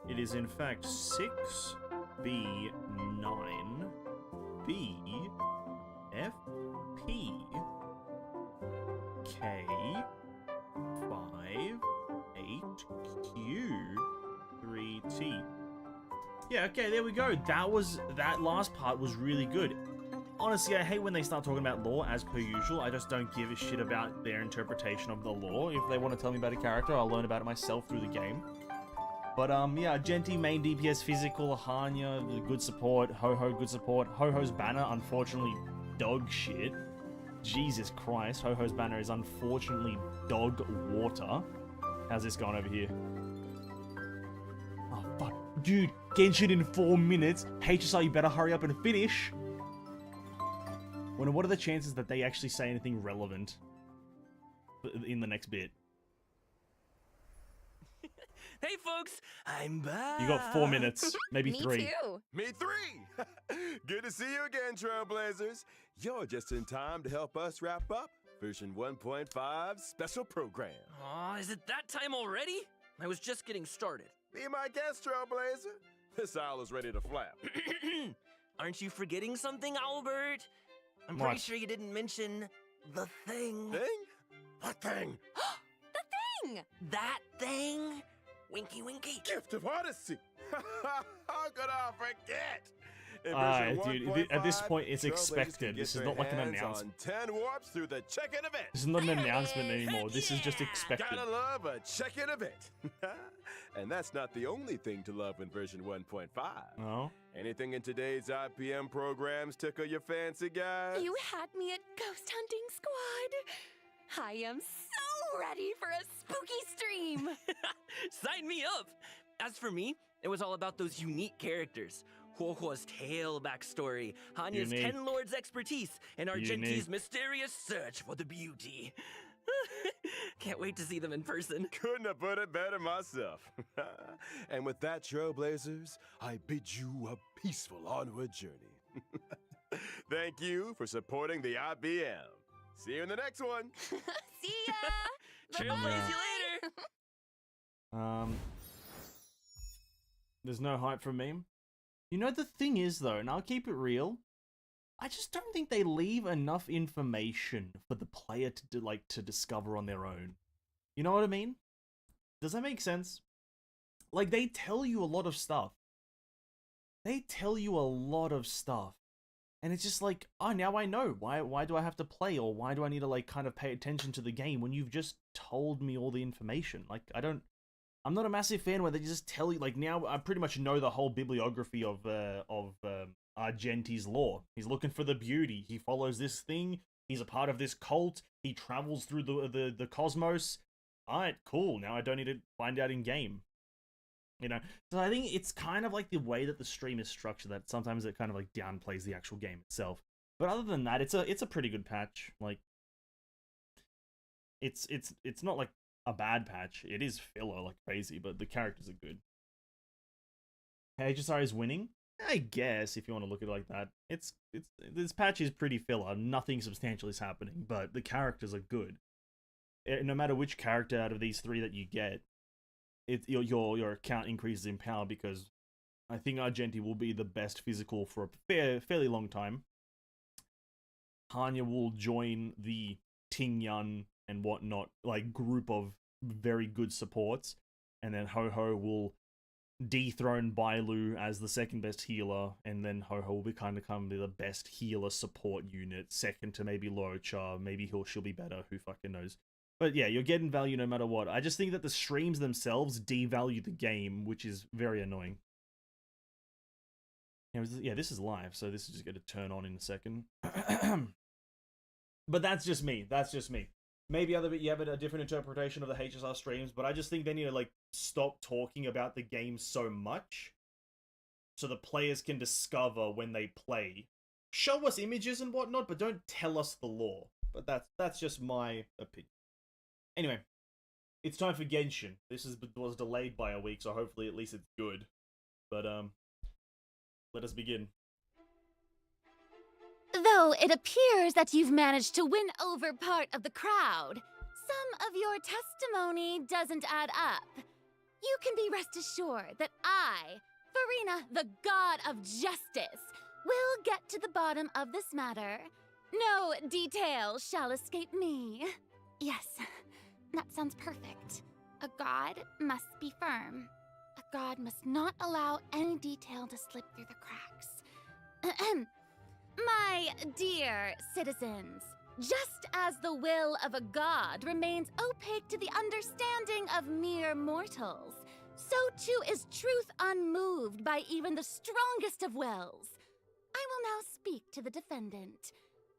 It is in fact 6B9BF5 8Q3T. Yeah, okay, there we go. That last part was really good. Honestly, I hate when they start talking about lore, as per usual. I just don't give a shit about their interpretation of the lore. If they want to tell me about a character, I'll learn about it myself through the game. But, yeah, Genti, main DPS physical, Hanya, good support, Ho-Ho, good support. Ho-Ho's banner, unfortunately, dog shit. Jesus Christ, Ho-Ho's banner is unfortunately dog water. How's this going over here? Oh, fuck. Dude, Genshin in 4 minutes. HSR, you better hurry up and finish. What are the chances that they actually say anything relevant in the next bit? Hey folks, I'm back. You got 4 minutes, maybe Me 3. too. Me 3! Good to see you again, Trailblazers. You're just in time to help us wrap up version 1.5 special program. Aw, is it that time already? I was just getting started. Be my guest, Trailblazer. This owl is ready to flap. Aren't you forgetting something, Albert? I'm pretty What? sure you didn't mention the thing. Thing? What thing? Thing! That thing? Winky winky. Gift of Odyssey. How could I forget? In Alright, version dude, at this 1.5, point, it's Trailblazers can expected. get This is their not like an hands announcement. on 10 warps through the check-in event. This is not an There it announcement is. anymore. Heck This is just yeah. expected. Gotta love a check-in event. And that's not the only thing to love in version 1.5. Oh? Anything in today's IPM programs tickle your fancy, guys? You had me at Ghost Hunting Squad. I am so ready for a spooky stream. Sign me up. As for me, it was all about those unique characters. Huohuo's tale backstory, Hanya's Unique. 10 Lords' expertise, and Argenti's Unique. mysterious search for the beauty. Can't wait to see them in person. Couldn't have put it better myself. And with that, Trailblazers, I bid you a peaceful onward journey. Thank you for supporting the IBM. See you in the next one. See ya! Trailblaze you later. There's no hype from me. You know, the thing is, though, and I'll keep it real, I just don't think they leave enough information for the player to discover on their own. You know what I mean? Does that make sense? Like, they tell you a lot of stuff. They tell you a lot of stuff. And it's just like, oh, now I know. Why do I have to play? Or why do I need to, like, kind of pay attention to the game when you've just told me all the information? Like, I'm not a massive fan where they just tell you, like, now I pretty much know the whole bibliography of Argenti's lore. He's looking for the beauty. He follows this thing. He's a part of this cult. He travels through the cosmos. Alright, cool. Now I don't need to find out in game. You know, so I think it's kind of like the way that the stream is structured that sometimes it kind of like downplays the actual game itself. But other than that, it's a pretty good patch. Like, it's not like a bad patch. It is filler like crazy, but the characters are good. HSR is winning, I guess, if you want to look at it like that. It's this patch is pretty filler. Nothing substantial is happening, but the characters are good. No matter which character out of these 3 that you get, your account increases in power because I think Argenti will be the best physical for a fairly long time. Hanya will join the Ting-Yun and whatnot, like, group of very good supports, and then Ho-Ho will dethrone Bailu as the second best healer, and then Ho-Ho will become the best healer support unit, second to maybe Luocha. Maybe she'll be better, who fucking knows. But yeah, you're getting value no matter what. I just think that the streams themselves devalue the game, which is very annoying. Yeah, this is live, so this is just going to turn on in a second. But that's just me. That's just me. Maybe you have a different interpretation of the HSR streams, but I just think they need to like stop talking about the game so much, so the players can discover when they play. Show us images and whatnot, but don't tell us the lore. But that's just my opinion. Anyway, it's time for Genshin. This was delayed by a week, so hopefully at least it's good. But let us begin. Though it appears that you've managed to win over part of the crowd, some of your testimony doesn't add up. You can be rest assured that I, Farina, the god of justice, will get to the bottom of this matter. No detail shall escape me. Yes, that sounds perfect. A god must be firm. A god must not allow any detail to slip through the cracks. My dear citizens, just as the will of a god remains opaque to the understanding of mere mortals, so too is truth unmoved by even the strongest of wills. I will now speak to the defendant.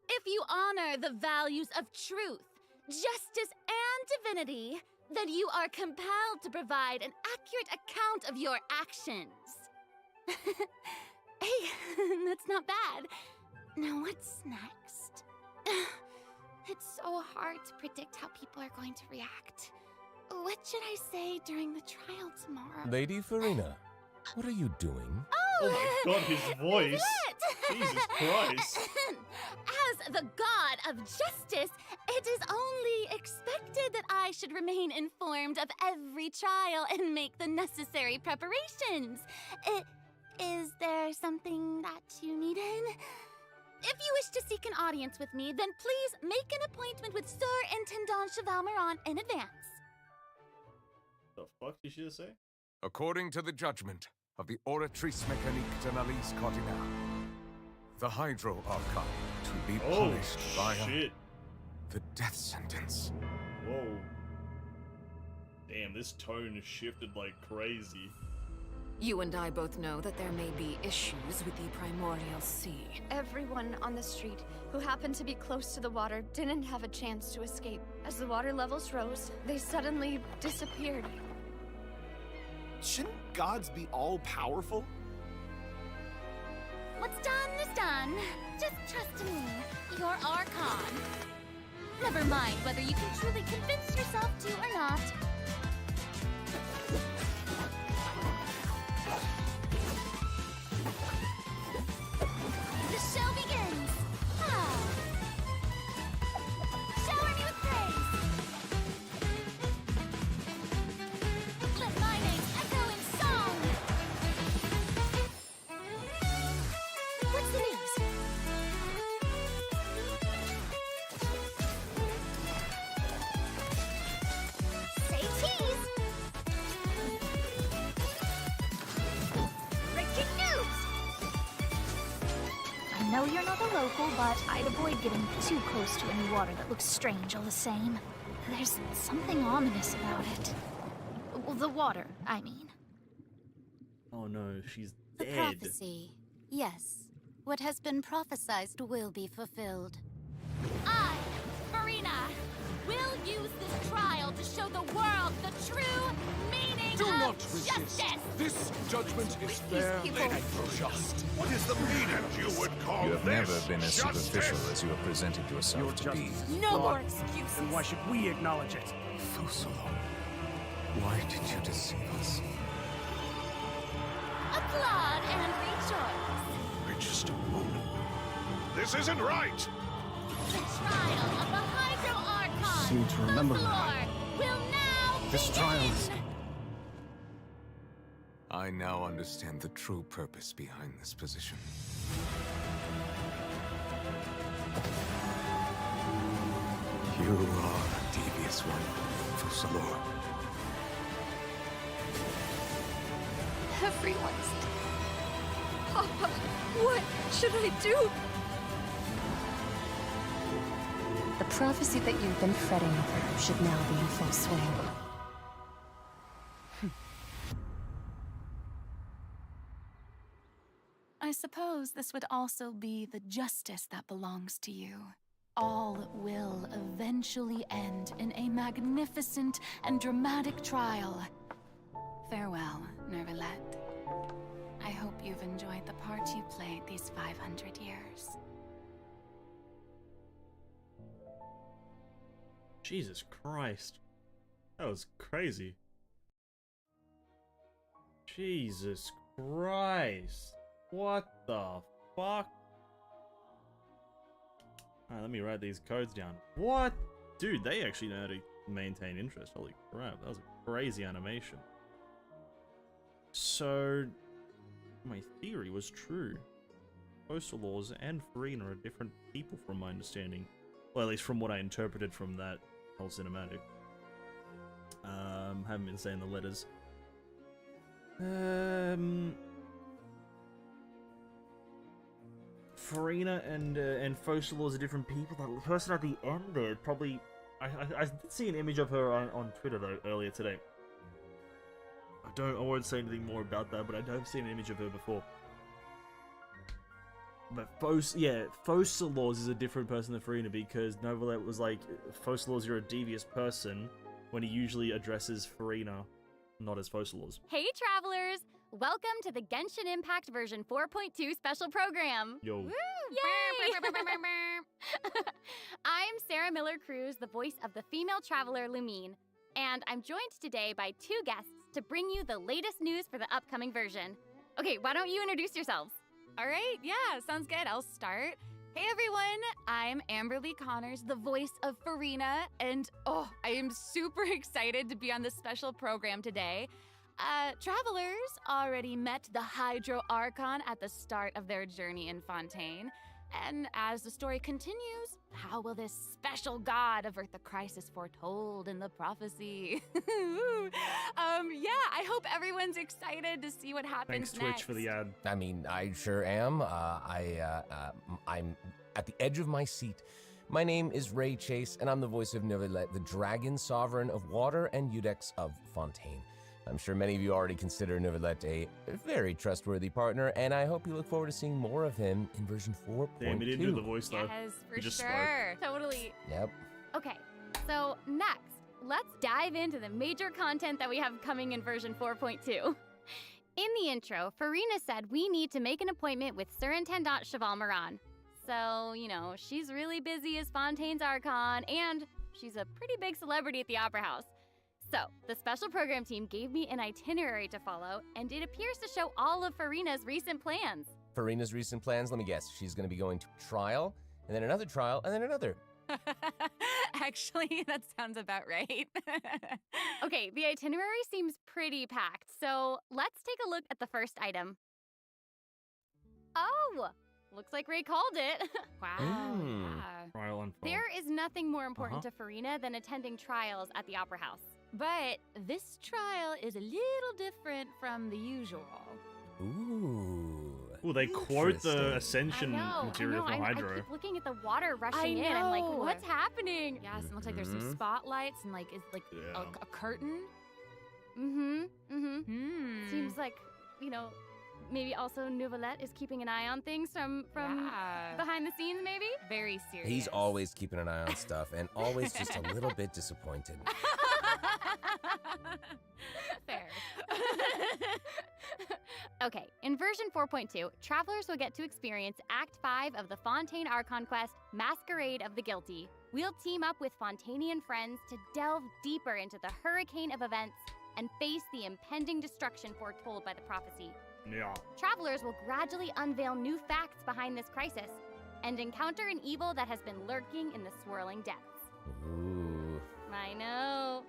If you honor the values of truth, justice, and divinity, then you are compelled to provide an accurate account of your actions. Hey, that's not bad. Now what's next? It's so hard to predict how people are going to react. What should I say during the trial tomorrow? Lady Farina, what are you doing? Oh my god, his voice! Jesus Christ! As the god of justice, it is only expected that I should remain informed of every trial and make the necessary preparations. Is there something that you needed? If you wish to seek an audience with me, then please make an appointment with Sir Intendant Chevalmeron in advance. The fuck did she just say? According to the judgment of the Oratrice Mécanique d'Analyse Cardinale, the Hydro Archon to be punished by the death sentence. Whoa. Damn, this tone has shifted like crazy. You and I both know that there may be issues with the Primordial Sea. Everyone on the street who happened to be close to the water didn't have a chance to escape. As the water levels rose, they suddenly disappeared. Shouldn't gods be all-powerful? What's done is done. Just trust me, your Archon. Never mind whether you can truly convince yourself to or not. The show begins! Shower me with praise! Let my name echo in song! What's the news? Say cheese! Breaking news! I know you're not a local, but I'd avoid getting too close to any water that looks strange all the same. There's something ominous about it. Well, the water, I mean. Oh no, she's The dead. prophecy. Yes. What has been prophesized will be fulfilled. I, Marina, will use this trial to show the world the true meaning Do of not justice! resist. This judgment is fair people- and just. What is the meaning you would call You have this? never been as Justice? superficial as you have presented yourself to be. No more excuses! Then why should we acknowledge it? Fusalo, why did you deceive us? Applaud and rejoice! Wait just a moment. This isn't right! The trial of the Hydro Archon! Seem to remember the that. floor will now This begin! trial is... I now understand the true purpose behind this position. You are a devious one, Fusalo. Everyone's dead. Papa, what should I do? The prophecy that you've been fretting over should now be in full swing. I I suppose this would also be the justice that belongs to you. All will eventually end in a magnificent and dramatic trial. Farewell, Nervalette. I hope you've enjoyed the part you played these 500 years. Jesus Christ. That was crazy. Jesus Christ. What the fuck? Alright, let me write these codes down. What? Dude, they actually know how to maintain interest. Holy crap, that was a crazy animation. So, my theory was true. Postal laws and Farina are different people from my understanding. Well, at least from what I interpreted from that whole cinematic. Haven't been saying the letters. Farina and Focalors are different people. That person at the end there, probably... I did see an image of her on Twitter, though, earlier today. I won't say anything more about that, but I have seen an image of her before. But Focalors is a different person than Farina, because Novalet was like, Focalors, you're a devious person, when he usually addresses Farina, not as Focalors. Hey, travelers! Welcome to the Genshin Impact version 4.2 special program. Yo. Woo! Yay! I'm Sarah Miller-Cruz, the voice of the female traveler Lumine, and I'm joined today by two guests to bring you the latest news for the upcoming version. Okay, why don't you introduce yourselves? All right, yeah, sounds good. I'll start. Hey everyone, I'm Amberly Connors, the voice of Farina, and I am super excited to be on this special program today. Travelers already met the Hydro Archon at the start of their journey in Fontaine. And as the story continues, how will this special god avert the crisis foretold in the prophecy? I hope everyone's excited to see what happens Thanks, Twitch, for the ad. I mean, I sure am. I'm at the edge of my seat. My name is Ray Chase, and I'm the voice of Novalet, the dragon sovereign of water and Udex of Fontaine. I'm sure many of you already consider Novalet a very trustworthy partner, and I hope you look forward to seeing more of him in version 4.2. Damn, he didn't do the voice, though. Yes, for He just sure. Totally. Yep. Okay, so next, let's dive into the major content that we have coming in version 4.2. In the intro, Farina said we need to make an appointment with Surintendant Cheval Moran. So, you know, she's really busy as Fontaine's Archon, and she's a pretty big celebrity at the Opera House. So, the special program team gave me an itinerary to follow, and it appears to show all of Farina's recent plans. Farina's recent plans, let me guess, she's going to be going to trial, and then another trial, and then another. Actually, that sounds about right. Okay, the itinerary seems pretty packed, so let's take a look at the first item. Oh! Looks like Ray called it. Wow. Yeah. Trial and There is nothing more important to Farina than attending trials at the Opera House. But this trial is a little different from the usual. Ooh, they quote the Ascension material from Hydro. I keep looking at the water rushing in. I'm like, what's happening? Yes, it looks like there's some spotlights and it's like a curtain. Seems like, maybe also Novalet is keeping an eye on things from behind the scenes, maybe? Very serious. He's always keeping an eye on stuff and always just a little bit disappointed. Fair. Okay, in version 4.2, travelers will get to experience Act 5 of the Fontaine Archon quest, Masquerade of the Guilty. We'll team up with Fontainian friends to delve deeper into the hurricane of events and face the impending destruction foretold by the prophecy. Yeah. Travelers will gradually unveil new facts behind this crisis and encounter an evil that has been lurking in the swirling depths. Ooh. I know.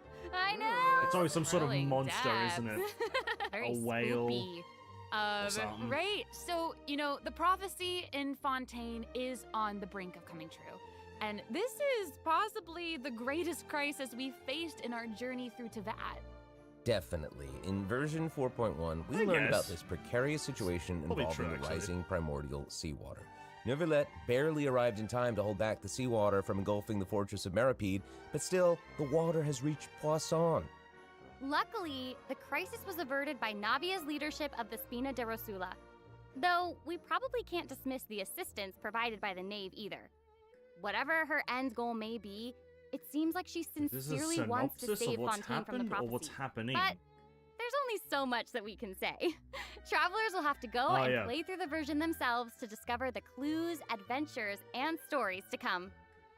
It's always some sort of monster, isn't it? Very a whale. Spoopy. Or something. Right. So, the prophecy in Fontaine is on the brink of coming true. And this is possibly the greatest crisis we've faced in our journey through Teyvat. Definitely. In version 4.1, we learned about this precarious situation involving the rising primordial seawater. Novalet barely arrived in time to hold back the seawater from engulfing the fortress of Meripede, but still, the water has reached Poisson. Luckily, the crisis was averted by Navia's leadership of the Spina de Rosula. Though, we probably can't dismiss the assistance provided by the Knave either. Whatever her end goal may be, it seems like she sincerely wants to save Fontaine from the prophecy. Or what's happening? But there's only so much that we can say. Travelers will have to go play through the version themselves to discover the clues, adventures, and stories to come.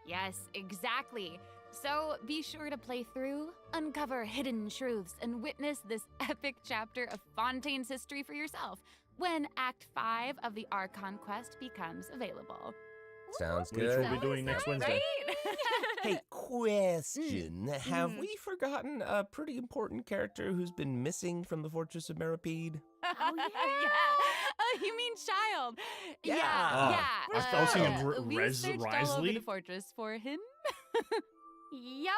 Yes, exactly. So be sure to play through, uncover hidden truths, and witness this epic chapter of Fontaine's history for yourself when Act 5 of the Archon quest becomes available. Sounds Which good. we'll be doing next Wednesday. Hey, question. Have we forgotten a pretty important character who's been missing from the Fortress of Meripede? Oh, yeah. Oh, you mean Child? Yeah. I was thinking we searched all over Risley. the fortress for him. Yep.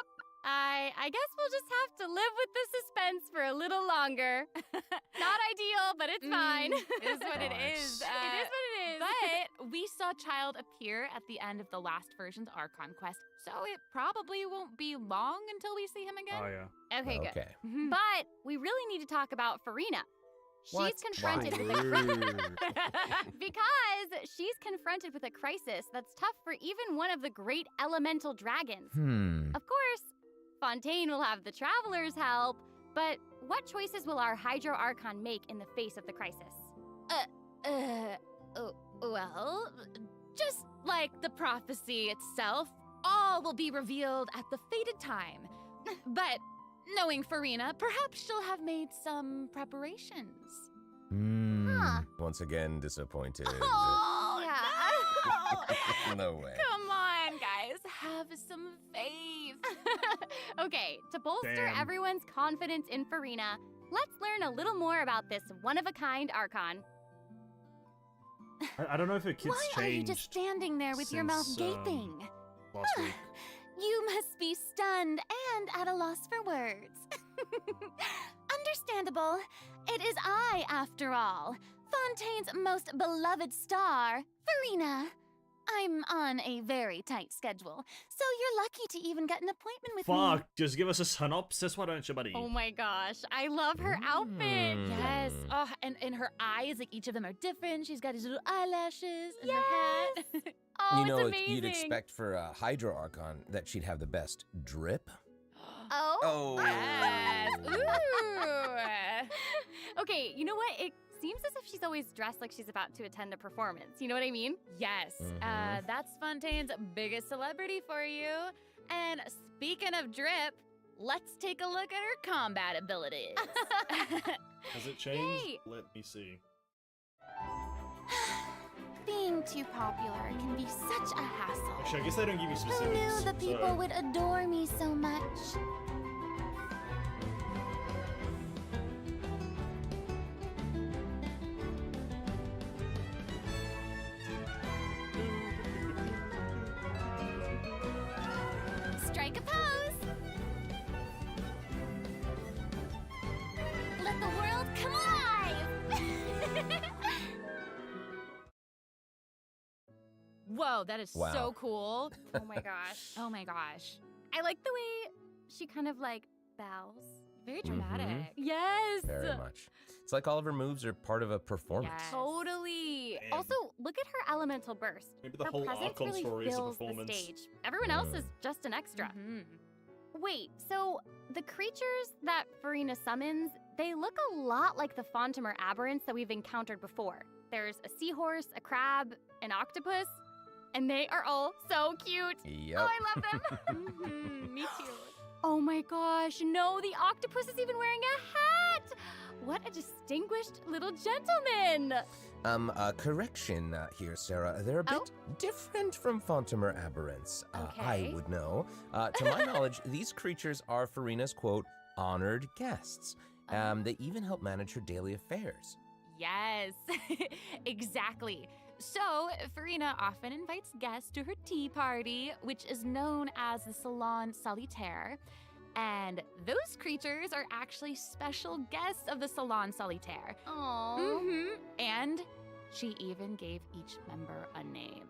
I guess we'll just have to live with the suspense for a little longer. Not ideal, but it's fine. It is what it is. It is what it is. But we saw Child appear at the end of the last version's Archon quest, so it probably won't be long until we see him again. Oh, yeah. Okay, good. Okay. But we really need to talk about Farina. What? She's confronted with because she's confronted with a crisis that's tough for even one of the great elemental dragons. Of course, Fontaine will have the Travelers' help, but what choices will our Hydro Archon make in the face of the crisis? Well, just like the prophecy itself, all will be revealed at the fated time. But knowing Farina, perhaps she'll have made some preparations. Once again, disappointed. Oh, yeah. No way. Come on, guys. Have some faith. Okay, to bolster Damn. everyone's confidence in Farina, let's learn a little more about this one-of-a-kind Archon. I don't know if her kids Why changed. are you just standing there with your mouth since, gaping? Last week. You must be stunned and at a loss for words. Understandable. It is I, after all. Fontaine's most beloved star, Farina. I'm on a very tight schedule, so you're lucky to even get an appointment with me. Fuck, just give us a synopsis, why don't you, buddy? Oh my gosh, I love her outfit. Yes. Oh, and her eyes, like each of them are different. She's got these little eyelashes and her hat. Oh, You know, it's it's- amazing. you'd expect for a Hydro Archon that she'd have the best drip. Oh. Yes. Ooh. Okay, you know what? It seems as if she's always dressed like she's about to attend a performance. You know what I mean? Yes. That's Fontaine's biggest celebrity for you. And speaking of drip, let's take a look at her combat abilities. Has it changed? Yay. Let me see. Being too popular can be such a hassle. Actually, I guess they don't give you Who specifics. knew the people so- would adore me so much? Strike a pose. Let the world come alive. Whoa, that is Wow. so cool. Oh my gosh. Oh my gosh. I like the way she kind of like bows. Very dramatic. Yes. Very much. It's like all of her moves are part of a performance. Yes. Totally. Damn. Also, look at her elemental burst. Maybe the Her whole presence Archon really story is a fills the performance. stage. Everyone else is just an extra. Wait, so the creatures that Farina summons, they look a lot like the Fontimer aberrants that we've encountered before. There's a seahorse, a crab, an octopus, and they are all so cute. Yep. Oh, I love them. Me too. Oh my gosh, no, the octopus is even wearing a hat! What a distinguished little gentleman! Correction here, Sarah. They're a bit different from Fontimer aberrants. I Okay. would know. To my knowledge, these creatures are Farina's, quote, honored guests. They even help manage her daily affairs. Yes, exactly. So, Farina often invites guests to her tea party, which is known as the Salon Solitaire. And those creatures are actually special guests of the Salon Solitaire. Aww. And she even gave each member a name.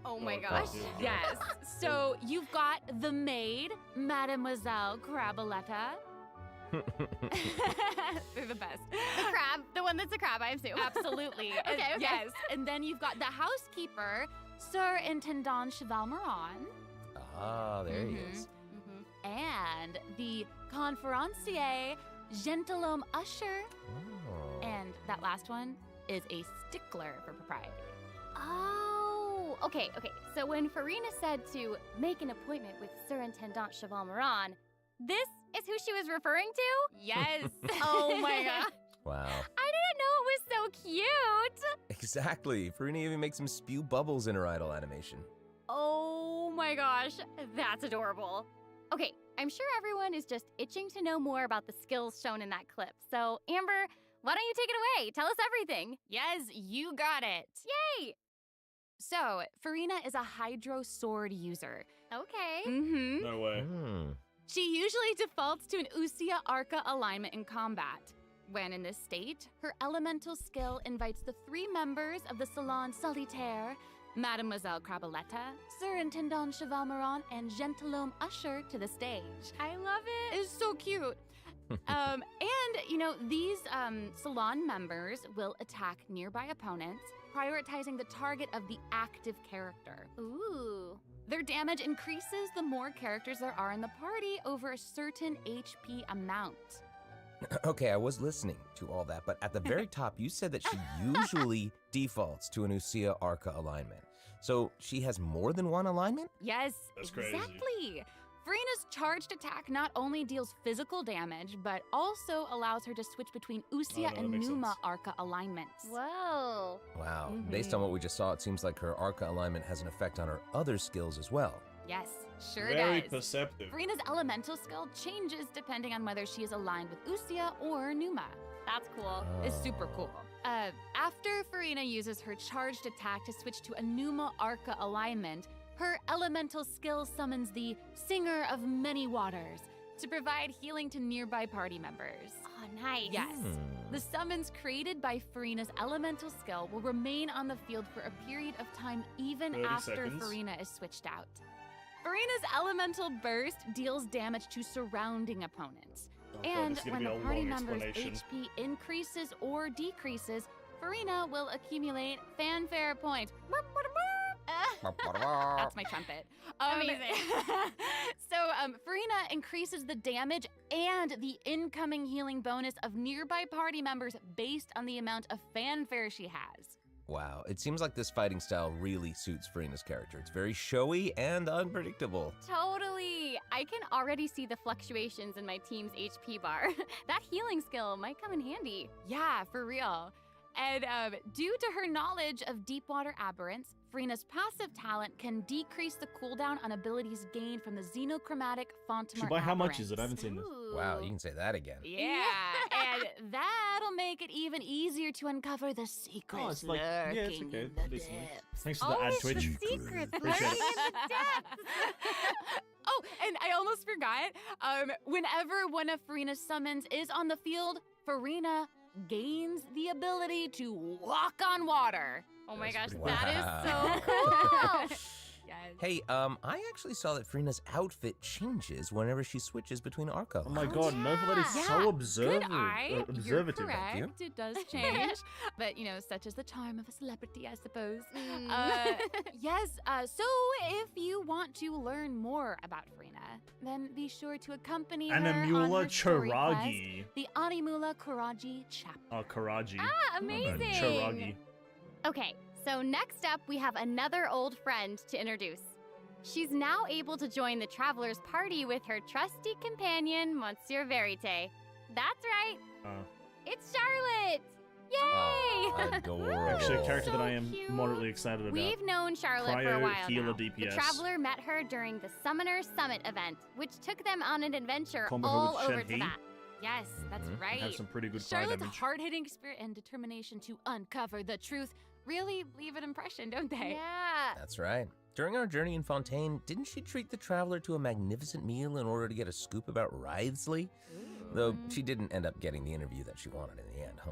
Oh my Oh, gosh. God. Yes. So you've got the maid, Mademoiselle Craboletta. They're the best. The crab, the one that's a crab, I assume. Absolutely. Okay. Yes. And then you've got the housekeeper, Sir Intendant Cheval Moran. Ah, there he is. And the conférencier, Gentilhomme Usher. Oh. And that last one is a stickler for propriety. Oh, okay. So when Farina said to make an appointment with Sir Intendant Cheval Moran, this is who she was referring to? Yes. Oh my god. Wow. I didn't know it was so cute. Exactly. Farina even makes him spew bubbles in her idol animation. Oh my gosh, that's adorable. Okay, I'm sure everyone is just itching to know more about the skills shown in that clip. So, Amber, why don't you take it away? Tell us everything. Yes, you got it. Yay! So, Farina is a hydro sword user. Okay. Mm-hmm. No way. She usually defaults to an Usia Arca alignment in combat. When in this state, her elemental skill invites the 3 members of the Salon Solitaire, Mademoiselle Crabaletta, Sir Intendant Cheval Moran, and Gentilhomme Usher to the stage. I love it. It's so cute. And, these salon members will attack nearby opponents, prioritizing the target of the active character. Ooh. Their damage increases the more characters there are in the party over a certain HP amount. Okay, I was listening to all that, but at the very top, you said that she usually defaults to an Usia Arca alignment. So she has more than one alignment? Yes, That's crazy. exactly. Farina's charged attack not only deals physical damage, but also allows her to switch between Usia that and makes Numa sense. Arca alignments. Whoa. Wow. Based on what we just saw, it seems like her Arca alignment has an effect on her other skills as well. Yes, sure Very does. perceptive. Farina's elemental skill changes depending on whether she is aligned with Usia or Numa. That's cool. It's super cool. After Farina uses her charged attack to switch to a Numa Arca alignment, her elemental skill summons the Singer of Many Waters to provide healing to nearby party members. Oh, nice. Yes. The summons created by Farina's elemental skill will remain on the field for a period of time even 30 after seconds. Farina is switched out. Farina's elemental burst deals damage to surrounding opponents. Oh God, And this is when gonna the be a party long member's explanation. HP increases or decreases, Farina will accumulate fanfare points. That's my trumpet. Amazing. Farina increases the damage and the incoming healing bonus of nearby party members based on the amount of fanfare she has. Wow, it seems like this fighting style really suits Farina's character. It's very showy and unpredictable. Totally. I can already see the fluctuations in my team's HP bar. That healing skill might come in handy. Yeah, for real. And due to her knowledge of deepwater aberrants, Farina's passive talent can decrease the cooldown on abilities gained from the xenochromatic Fontamer Shubai, how much aberrants. is it? I haven't seen this. Wow, you can say that again. Yeah, and that'll make it even easier to uncover the secrets Oh, it's like, lurking yeah, it's okay. in the Decent. depths. Thanks for the ad Twitch. Secrets Appreciate lurking it. in the depths. Oh, and I almost forgot. Whenever one of Farina's summons is on the field, Farina gains the ability to walk on water. Oh my gosh, pretty that wow. is so cool. Yes. Hey, I actually saw that Farina's outfit changes whenever she switches between Arca. Oh my God, Nova, that is Yeah, so good observant. eye. Observative. You're correct. you. It does change. But, such is the charm of a celebrity, I suppose. Yes, so if you want to learn more about Farina, then be sure to accompany her on Animula her story Chiragi. quest, the Animula Karaji chapter. Oh, Karaji. Ah, amazing. Chiragi. Okay, so next up we have another old friend to introduce. She's now able to join the traveler's party with her trusty companion, Monsieur Verite. That's right, it's Charlotte! Yay! Adorable. Actually, a character that So I am cute. moderately excited about. We've known Charlotte for a Cryo while healer now. DPS. The Traveler met her during the Summoner Summit event, which took them on an adventure Combo her all with over Shen He. Tibet. Yes, that's right. Have some pretty good cry Charlotte's damage. hard-hitting spirit and determination to uncover the truth really leave an impression, don't they? Yeah. That's right. During our journey in Fontaine, didn't she treat the traveler to a magnificent meal in order to get a scoop about Wriothesley? Though she didn't end up getting the interview that she wanted in the end, huh?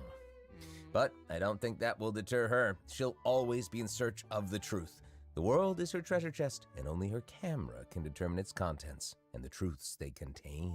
But I don't think that will deter her. She'll always be in search of the truth. The world is her treasure chest, and only her camera can determine its contents and the truths they contain.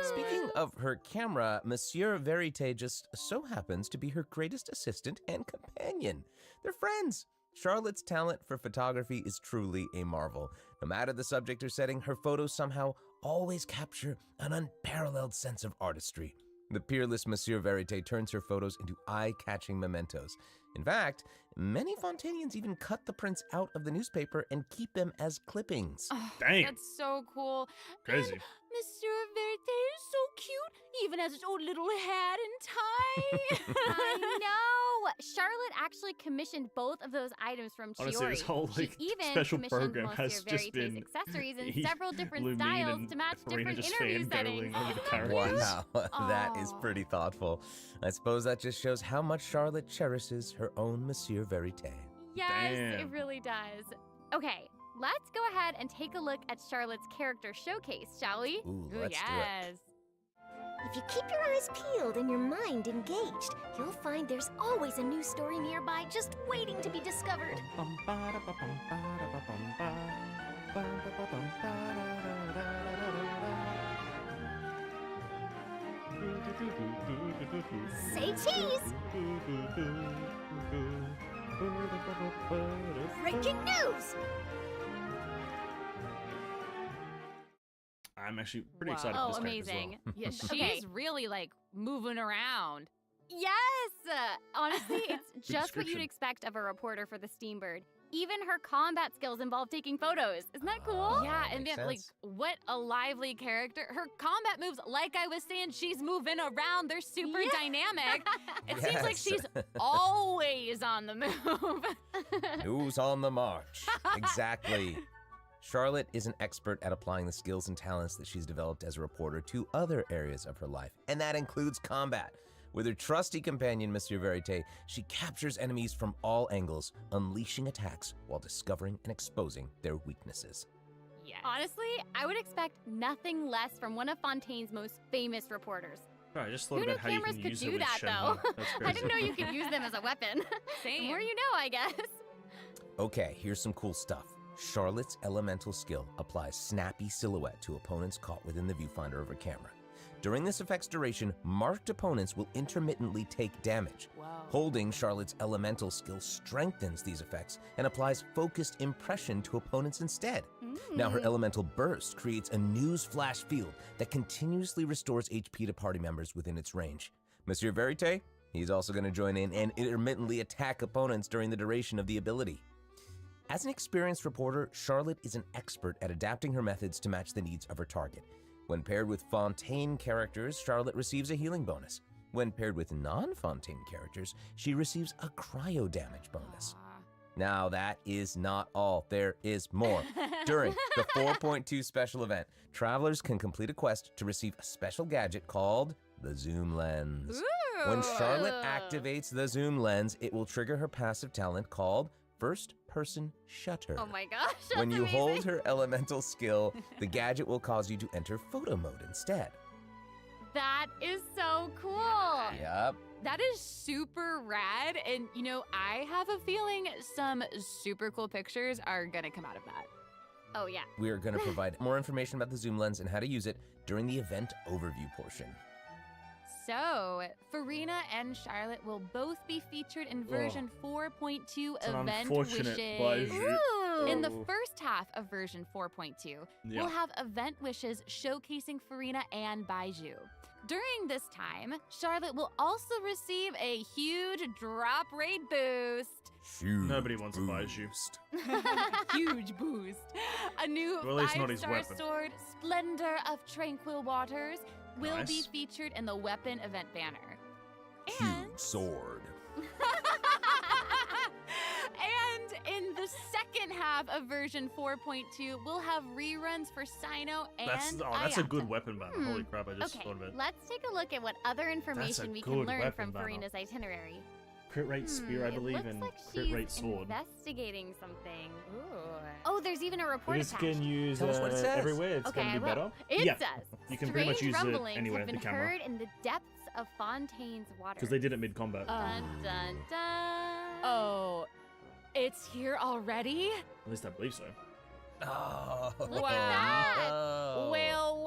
Speaking of her camera, Monsieur Verite just so happens to be her greatest assistant and companion. They're friends. Charlotte's talent for photography is truly a marvel. No matter the subject or setting, her photos somehow always capture an unparalleled sense of artistry. The peerless Monsieur Verite turns her photos into eye-catching mementos. In fact, many Fontanians even cut the prints out of the newspaper and keep them as clippings. Oh, Dang. That's so cool. Crazy. And Monsieur Verite is so cute. Even has his own little hat and tie. I know. Charlotte actually commissioned both of those items from Chiori. Honestly, this whole She even special commissioned program Monsieur has just Verite's been accessories in he- several different Lumine styles and to match Farina different just interview fangirling settings. over the characters. Wow, that is pretty thoughtful. I suppose that just shows how much Charlotte cherishes her own Monsieur Verite. Yes, it Damn. really does. Okay, let's go ahead and take a look at Charlotte's character showcase, shall we? Ooh, let's do it. yes. If you keep your eyes peeled and your mind engaged, you'll find there's always a new story nearby just waiting to be discovered. Say cheese! Breaking news! I'm actually pretty excited Oh, for this character amazing. as well. Yeah, she's Okay. really like moving around. Yes! Honestly, it's just what you'd description. expect of a reporter for the Steambird. Even her combat skills involve taking photos. Isn't that cool? Yeah, and makes then like sense. what a lively character. Her combat moves, like I was saying, she's moving around. They're super Yeah. dynamic. It seems like Yes. she's always on the move. Who's on the march? Exactly. Charlotte is an expert at applying the skills and talents that she's developed as a reporter to other areas of her life, and that includes combat. With her trusty companion, Monsieur Verite, she captures enemies from all angles, unleashing attacks while discovering and exposing their weaknesses. Yes. Honestly, I would expect nothing less from one of Fontaine's most famous reporters. I just Who thought knew about how you cameras can could use it do with that, Shenhua. though? That's I crazy. didn't know you could use them as a weapon. Same. The more you know, I guess. Okay, here's some cool stuff. Charlotte's elemental skill applies snappy silhouette to opponents caught within the viewfinder of her camera. During this effect's duration, marked opponents will intermittently take damage. Whoa. Holding Charlotte's elemental skill strengthens these effects and applies focused impression to opponents instead. Now her elemental burst creates a news flash field that continuously restores HP to party members within its range. Monsieur Verite, he's also going to join in and intermittently attack opponents during the duration of the ability. As an experienced reporter, Charlotte is an expert at adapting her methods to match the needs of her target. When paired with Fontaine characters, Charlotte receives a healing bonus. When paired with non-Fontaine characters, she receives a cryo damage bonus. Now that is not all, there is more. During the 4.2 special event, travelers can complete a quest to receive a special gadget called the Zoom Lens. When Charlotte activates the Zoom Lens, it will trigger her passive talent called First Person Shutter. Oh my gosh, that's When you amazing. hold her elemental skill, the gadget will cause you to enter photo mode instead. That is so cool. Yep. That is super rad. And, you know, I have a feeling some super cool pictures are going to come out of that. Oh, yeah. We are going to provide more information about the Zoom Lens and how to use it during the event overview portion. So, Farina and Charlotte will both be featured in version 4.2 It's an Event unfortunate Wishes. Ooh. In the first half of version 4.2, Yeah. we'll have Event Wishes showcasing Farina and Baiju. During this time, Charlotte will also receive a huge drop rate boost. Nobody wants a Baiju. Huge boost. A new Well, at least not his 5-star weapon. sword, Splendor of Tranquil Waters, will be Nice. featured in the weapon event banner. Huge sword. And in the second half of version 4.2, we'll have reruns for Sino and That's a Ayata. good weapon banner. Holy crap, I just Okay, thought of it. let's take a look at what other information we can good learn weapon from banner. Farina's itinerary. Crit rate spear, I It believe, looks and like crit she's rate sword. investigating something. Ooh. Oh, there's even a report This attached. can use Tell us what it says. everywhere. It's Okay, going I to be will. better. It yeah. says, You can pretty much strange use it rumblings anywhere, have the been camera. heard in the depths of Fontaine's water. Because they did it mid-combat. Dun, dun, dun. Oh, it's here already? At least I believe so. Oh. Look at that! Well,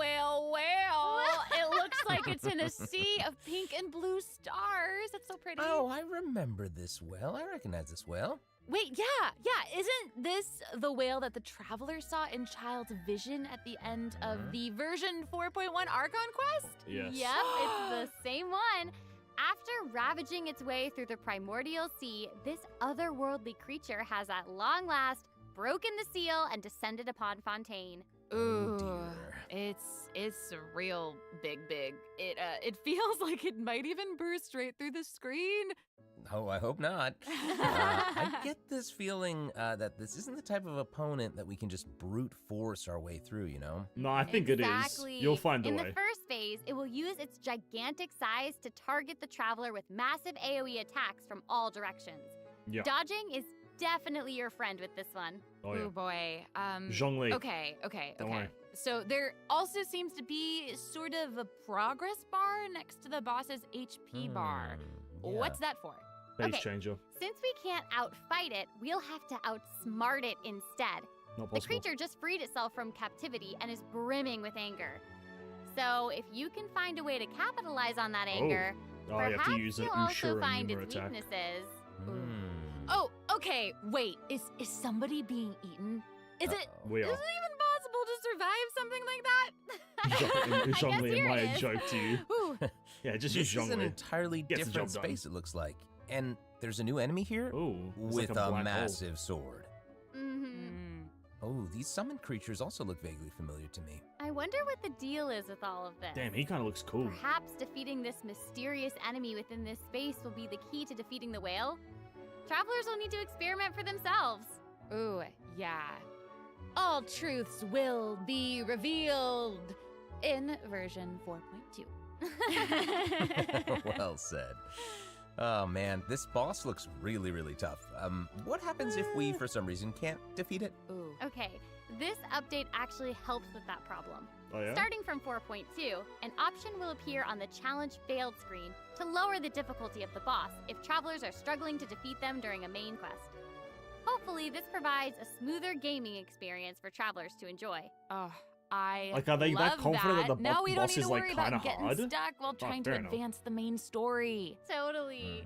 it looks like it's in a sea of pink and blue stars. That's so pretty. Oh, I remember this well. I recognize this well. Wait, yeah. Isn't this the whale that the traveler saw in Child's vision at the end of the version 4.1 Archon quest? Yes. Yep, it's the same one. After ravaging its way through the primordial sea, this otherworldly creature has at long last broken the seal and descended upon Fontaine. Ooh, it's real big. It feels like it might even burst straight through the screen. Oh, I hope not. I get this feeling that this isn't the type of opponent that we can just brute force our way through, you know? No, I think it is. You'll find a way. In the first phase, it will use its gigantic size to target the traveler with massive AoE attacks from all directions. Yeah. Dodging is definitely your friend with this one. Oh, yeah. Ooh, boy. Zhongli. Okay. Don't worry. So there also seems to be sort of a progress bar next to the boss's HP bar. Yeah. What's that for? Base changer. Since we can't outfight it, we'll have to outsmart it instead. Not The possible. creature just freed itself from captivity and is brimming with anger. So if you can find a way to capitalize on that anger, you have perhaps to use an you'll also Ushura find Mimir its attack. weaknesses. Oh, okay. Wait, is somebody being eaten? Is it We are. even possible to survive something like that? Zhongli, am I a is. joke to you? Ooh. Yeah, just use This is an Zhongli. entirely Gets the different job done. space, it looks like. And there's a new enemy here Ooh, it's with like a a black hole. massive sword. Mm-hmm. Oh, these summoned creatures also look vaguely familiar to me. I wonder what the deal is with all of this. Damn, he kind of looks cool. Perhaps defeating this mysterious enemy within this space will be the key to defeating the whale? Travelers will need to experiment for themselves. Ooh, yeah. All truths will be revealed in version 4.2. Well said. Oh man, this boss looks really, really tough. What happens if we, for some reason, can't defeat it? Ooh. Okay, this update actually helps with that problem. Oh, yeah? Starting from 4.2, an option will appear on the challenge failed screen to lower the difficulty of the boss if travelers are struggling to defeat them during a main quest. Hopefully, this provides a smoother gaming experience for travelers to enjoy. Oh, I Like, are they love that confident that the now we don't boss need is, to like, worry about kinda getting hard? stuck while trying to fair enough. advance the main story. Totally.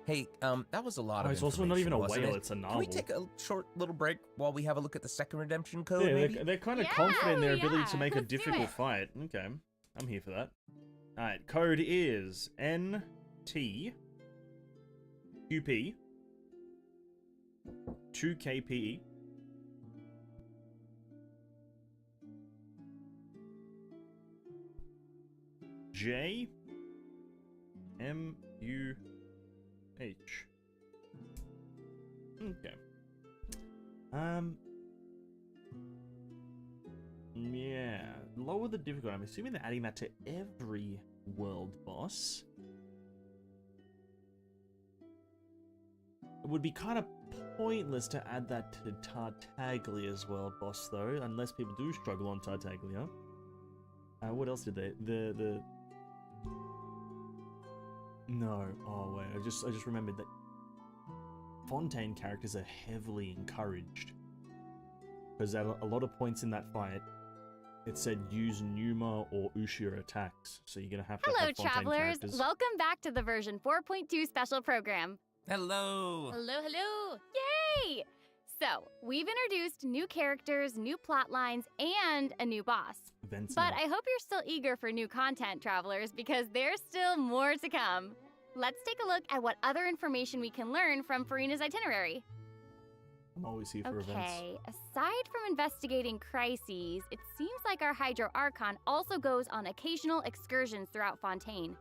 Hey, that was a lot Oh, of it's also not even a information, whale, wasn't it? it's a Can we narwhal. take a short little break while we have a look at the second redemption code, Yeah, maybe? they're kind of Yeah, confident in their ability yeah, to make a let's do difficult it. fight. Okay, I'm here for that. Alright, code is NT QP 2KPE JMUH. Okay. Yeah. Lower the difficulty. I'm assuming they're adding that to every world boss. It would be kind of pointless to add that to Tartaglia's world boss, though, unless people do struggle on Tartaglia. What else did they? No. Oh wait, I just remembered that Fontaine characters are heavily encouraged, because at a lot of points in that fight, it said use Numa or Ushira attacks, so you're gonna have to Hello, have Fontaine travelers. characters. Welcome back to the version 4.2 special program. Hello! Hello. Yay! So, we've introduced new characters, new plot lines, and a new boss. Vents But now. I hope you're still eager for new content, travelers, because there's still more to come. Let's take a look at what other information we can learn from Farina's itinerary. I'm always here for events. Okay, aside from investigating crises, it seems like our Hydro Archon also goes on occasional excursions throughout Fontaine.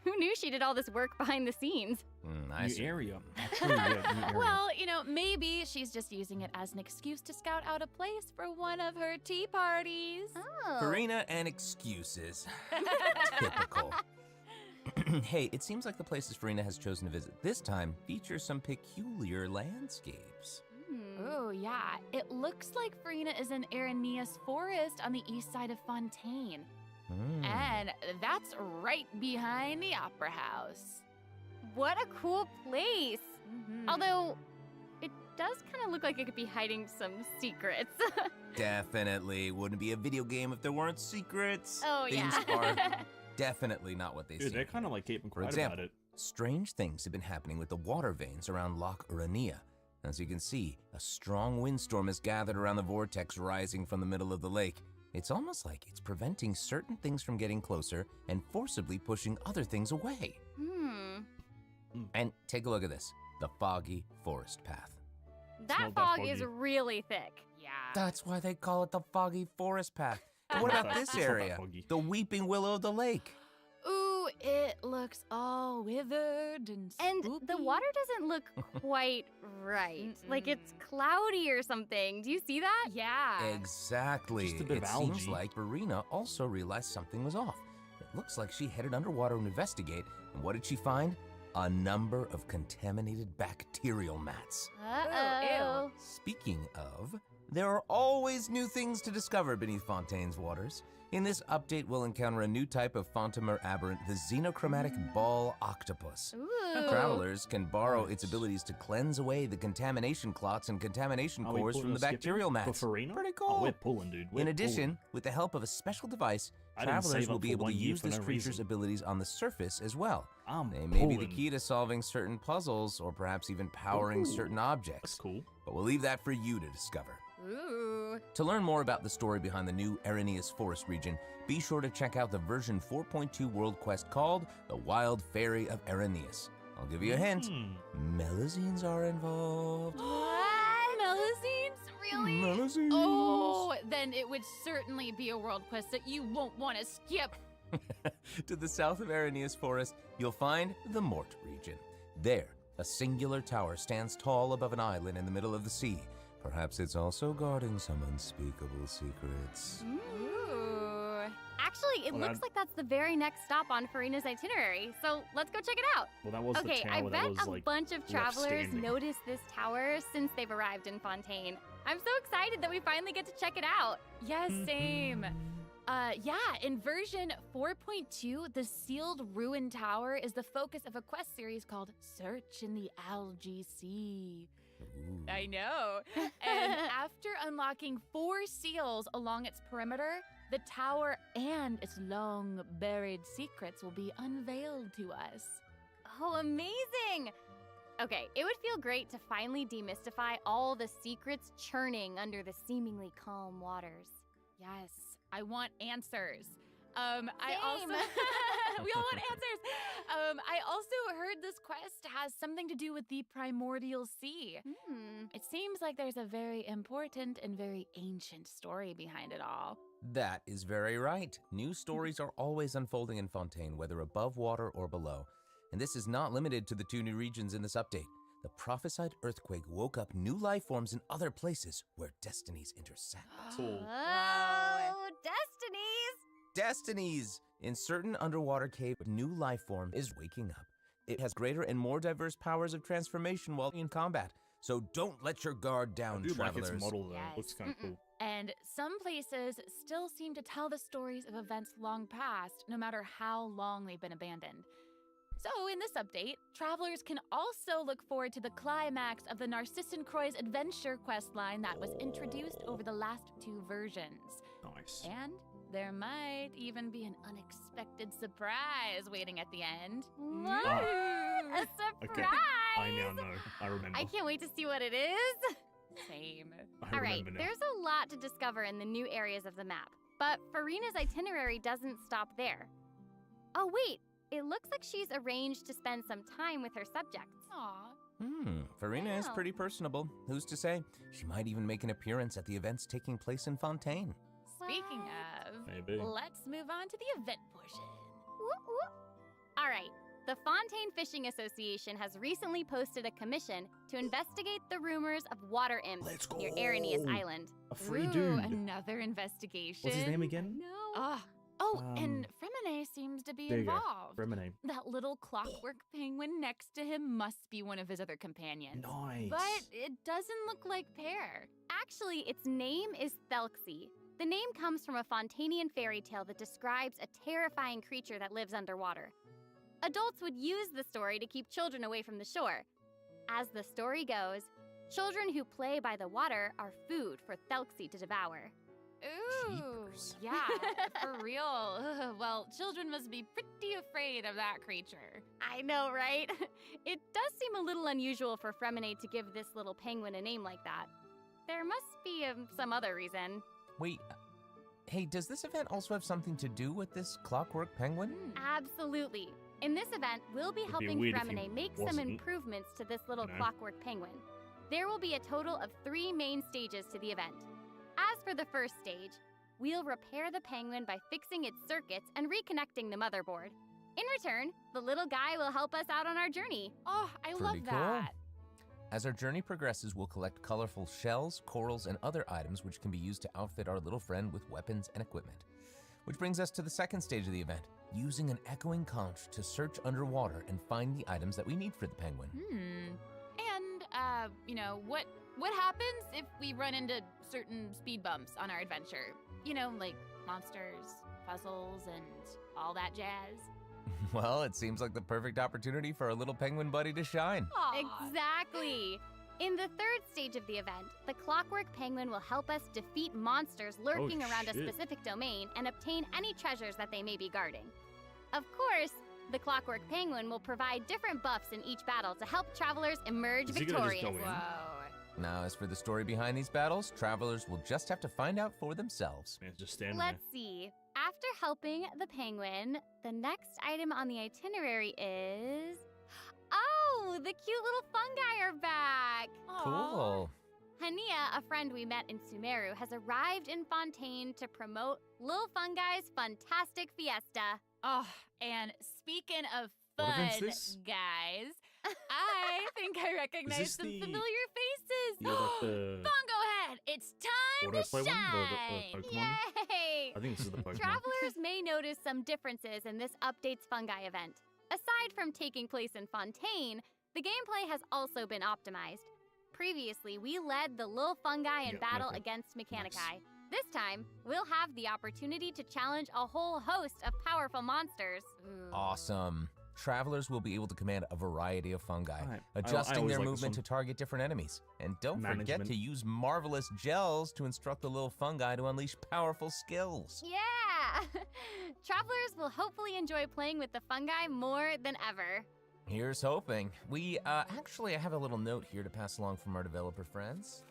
Who knew she did all this work behind the scenes? I New see. area. Actually, yeah, new area. Well, maybe she's just using it as an excuse to scout out a place for one of her tea parties. Oh. Farina and excuses. Typical. Hey, it seems like the places Farina has chosen to visit this time feature some peculiar landscapes. Oh, yeah. It looks like Farina is in Aranea's forest on the east side of Fontaine. And that's right behind the Opera House. What a cool place! Although, it does kind of look like it could be hiding some secrets. Definitely. Wouldn't be a video game if there weren't secrets. Oh, Things yeah. are definitely not what they Dude, seem. they're kind of like keeping For quiet example, about it. strange things have been happening with the water veins around Loch Urania. As you can see, a strong windstorm has gathered around the vortex rising from the middle of the lake. It's almost like it's preventing certain things from getting closer and forcibly pushing other things away. And take a look at this, the foggy forest path. That fog is really thick. Yeah. That's why they call it the foggy forest path. And what about this It's not that area? foggy. The weeping willow of the lake. Ooh, it looks all withered and And the water doesn't look quite right. Like it's cloudy or something. Do you see that? Yeah. Exactly. Just a bit It of seems algae. like Verena also realized something was off. It looks like she headed underwater to investigate, and what did she find? A number of contaminated bacterial mats. Uh-oh. Speaking of, there are always new things to discover beneath Fontaine's waters. In this update, we'll encounter a new type of Fontamer aberrant, the xenochromatic ball octopus. Ooh. Travelers can borrow its abilities to cleanse away the contamination clots and contamination Are we cores pulling from the or skipping bacterial for mats. Farina? Pretty Oh, cool. we're pulling, dude. We're In addition, pulling. with the help of a special device, I didn't travelers save will up be for able to 1 year use for this no creature's reason. abilities on the surface as well. I'm They may be the pulling. key to solving certain puzzles or perhaps even powering Ooh, certain objects. That's cool. But we'll leave that for you to discover. Ooh. To learn more about the story behind the new Arrhenius Forest region, be sure to check out the version 4.2 world quest called The Wild Fairy of Arrhenius. I'll give you a hint. Melazines are involved. What? Melazines? Really? Melazines. Oh, then it would certainly be a world quest that you won't want to skip. To the south of Arrhenius Forest, you'll find the Mort region. There, a singular tower stands tall above an island in the middle of the sea. Perhaps it's also guarding some unspeakable secrets. Ooh. Actually, it Well, looks like that's the very next stop on Farina's itinerary. So let's go check it out. Well, that was Okay, the I tower bet that was a like bunch of left travelers standing. noticed this tower since they've arrived in Fontaine. I'm so excited that we finally get to check it out. Yes, same. Yeah, in version 4.2, the sealed ruin tower is the focus of a quest series called Search in the Algae Sea. I know. And after unlocking 4 seals along its perimeter, the tower and its long buried secrets will be unveiled to us. Oh, amazing! Okay, it would feel great to finally demystify all the secrets churning under the seemingly calm waters. Yes, I want answers. I also Same. we all want answers. I also heard this quest has something to do with the primordial sea. It seems like there's a very important and very ancient story behind it all. That is very right. New stories are always unfolding in Fontaine, whether above water or below. And this is not limited to the 2 new regions in this update. The prophesied earthquake woke up new life forms in other places where destinies intersect. Cool. Oh, destinies! Destinies! In certain underwater cave, a new life form is waking up. It has greater and more diverse powers of transformation while in combat. So don't let your guard down, I do like travelers. its model though. Yes. Looks kind of cool. And some places still seem to tell the stories of events long past, no matter how long they've been abandoned. So, in this update, travelers can also look forward to the climax of the Narcissan Croy's adventure questline that was introduced over the last 2 versions. Nice. And there might even be an unexpected surprise waiting at the end. What? A surprise! Okay. I now know. I remember. I can't wait to see what it is. Same. I All right, remember now. there's a lot to discover in the new areas of the map, but Farina's itinerary doesn't stop there. Oh, wait, it looks like she's arranged to spend some time with her subjects. Aw. Farina is Wow. pretty personable. Who's to say? She might even make an appearance at the events taking place in Fontaine. Speaking of, Maybe. let's move on to the event portion. Whoop, whoop. All right, the Fontaine Fishing Association has recently posted a commission to investigate the rumors of water imps Let's near go. Arrhenius Island. A free Ooh, dude. another investigation. What's his name again? No. And Fremine seems to be There you go. involved. Remine. That little clockwork penguin next to him must be one of his other companions. Nice. But it doesn't look like Pear. Actually, its name is Thelxie. The name comes from a Fontanian fairy tale that describes a terrifying creature that lives underwater. Adults would use the story to keep children away from the shore. As the story goes, children who play by the water are food for Thelxie to devour. Ooh, Jeepers. yeah, for real. Ugh, well, children must be pretty afraid of that creature. I know, right? It does seem a little unusual for Fremenade to give this little penguin a name like that. There must be some other reason. Wait, hey, does this event also have something to do with this clockwork penguin? Absolutely. In this event, we'll be It'd be helping weird if he Fremenade make some wasn't, improvements to this little you know. clockwork penguin. There will be a total of 3 main stages to the event. As for the first stage, we'll repair the penguin by fixing its circuits and reconnecting the motherboard. In return, the little guy will help us out on our journey. Oh, I Pretty love cool. that. As our journey progresses, we'll collect colorful shells, corals, and other items which can be used to outfit our little friend with weapons and equipment. Which brings us to the second stage of the event, using an echoing conch to search underwater and find the items that we need for the penguin. And, you know, what happens if we run into certain speed bumps on our adventure? You know, like monsters, puzzles, and all that jazz. Well, it seems like the perfect opportunity for our little penguin buddy to shine. Exactly. In the third stage of the event, the clockwork penguin will help us defeat monsters lurking around a shit. specific domain and obtain any treasures that they may be guarding. Of course, the clockwork penguin will provide different buffs in each battle to help travelers emerge Is he gonna just victorious. go in? Whoa. Now, as for the story behind these battles, travelers will just have to find out for themselves. Man, just standing Let's see. After helping the penguin, the next item on the itinerary is... Oh, the cute little fungi are back! Cool. Hania, a friend we met in Sumeru, has arrived in Fontaine to promote Lil Fungi's Fantastic Fiesta. Oh, and speaking of What fun, event's this? guys, I think I recognize this some the- familiar faces. Yeah, like the- Bongo Head, it's time Auto to play one? shine! The Pokemon? Yay! I think this is the Pokemon. Travelers may notice some differences in this update's fungi event. Aside from taking place in Fontaine, the gameplay has also been optimized. Previously, we led the Lil Fungi in Yeah, battle okay. against Mechanici. Nice. This time, we'll have the opportunity to challenge a whole host of powerful monsters. Awesome. Travelers will be able to command a variety of fungi, Alright. I adjusting always their like this movement to one. target different enemies. And don't forget Management. to use marvelous gels to instruct the little fungi to unleash powerful skills. Yeah! Travelers will hopefully enjoy playing with the fungi more than ever. Here's hoping. We, actually, I have a little note here to pass along from our developer friends.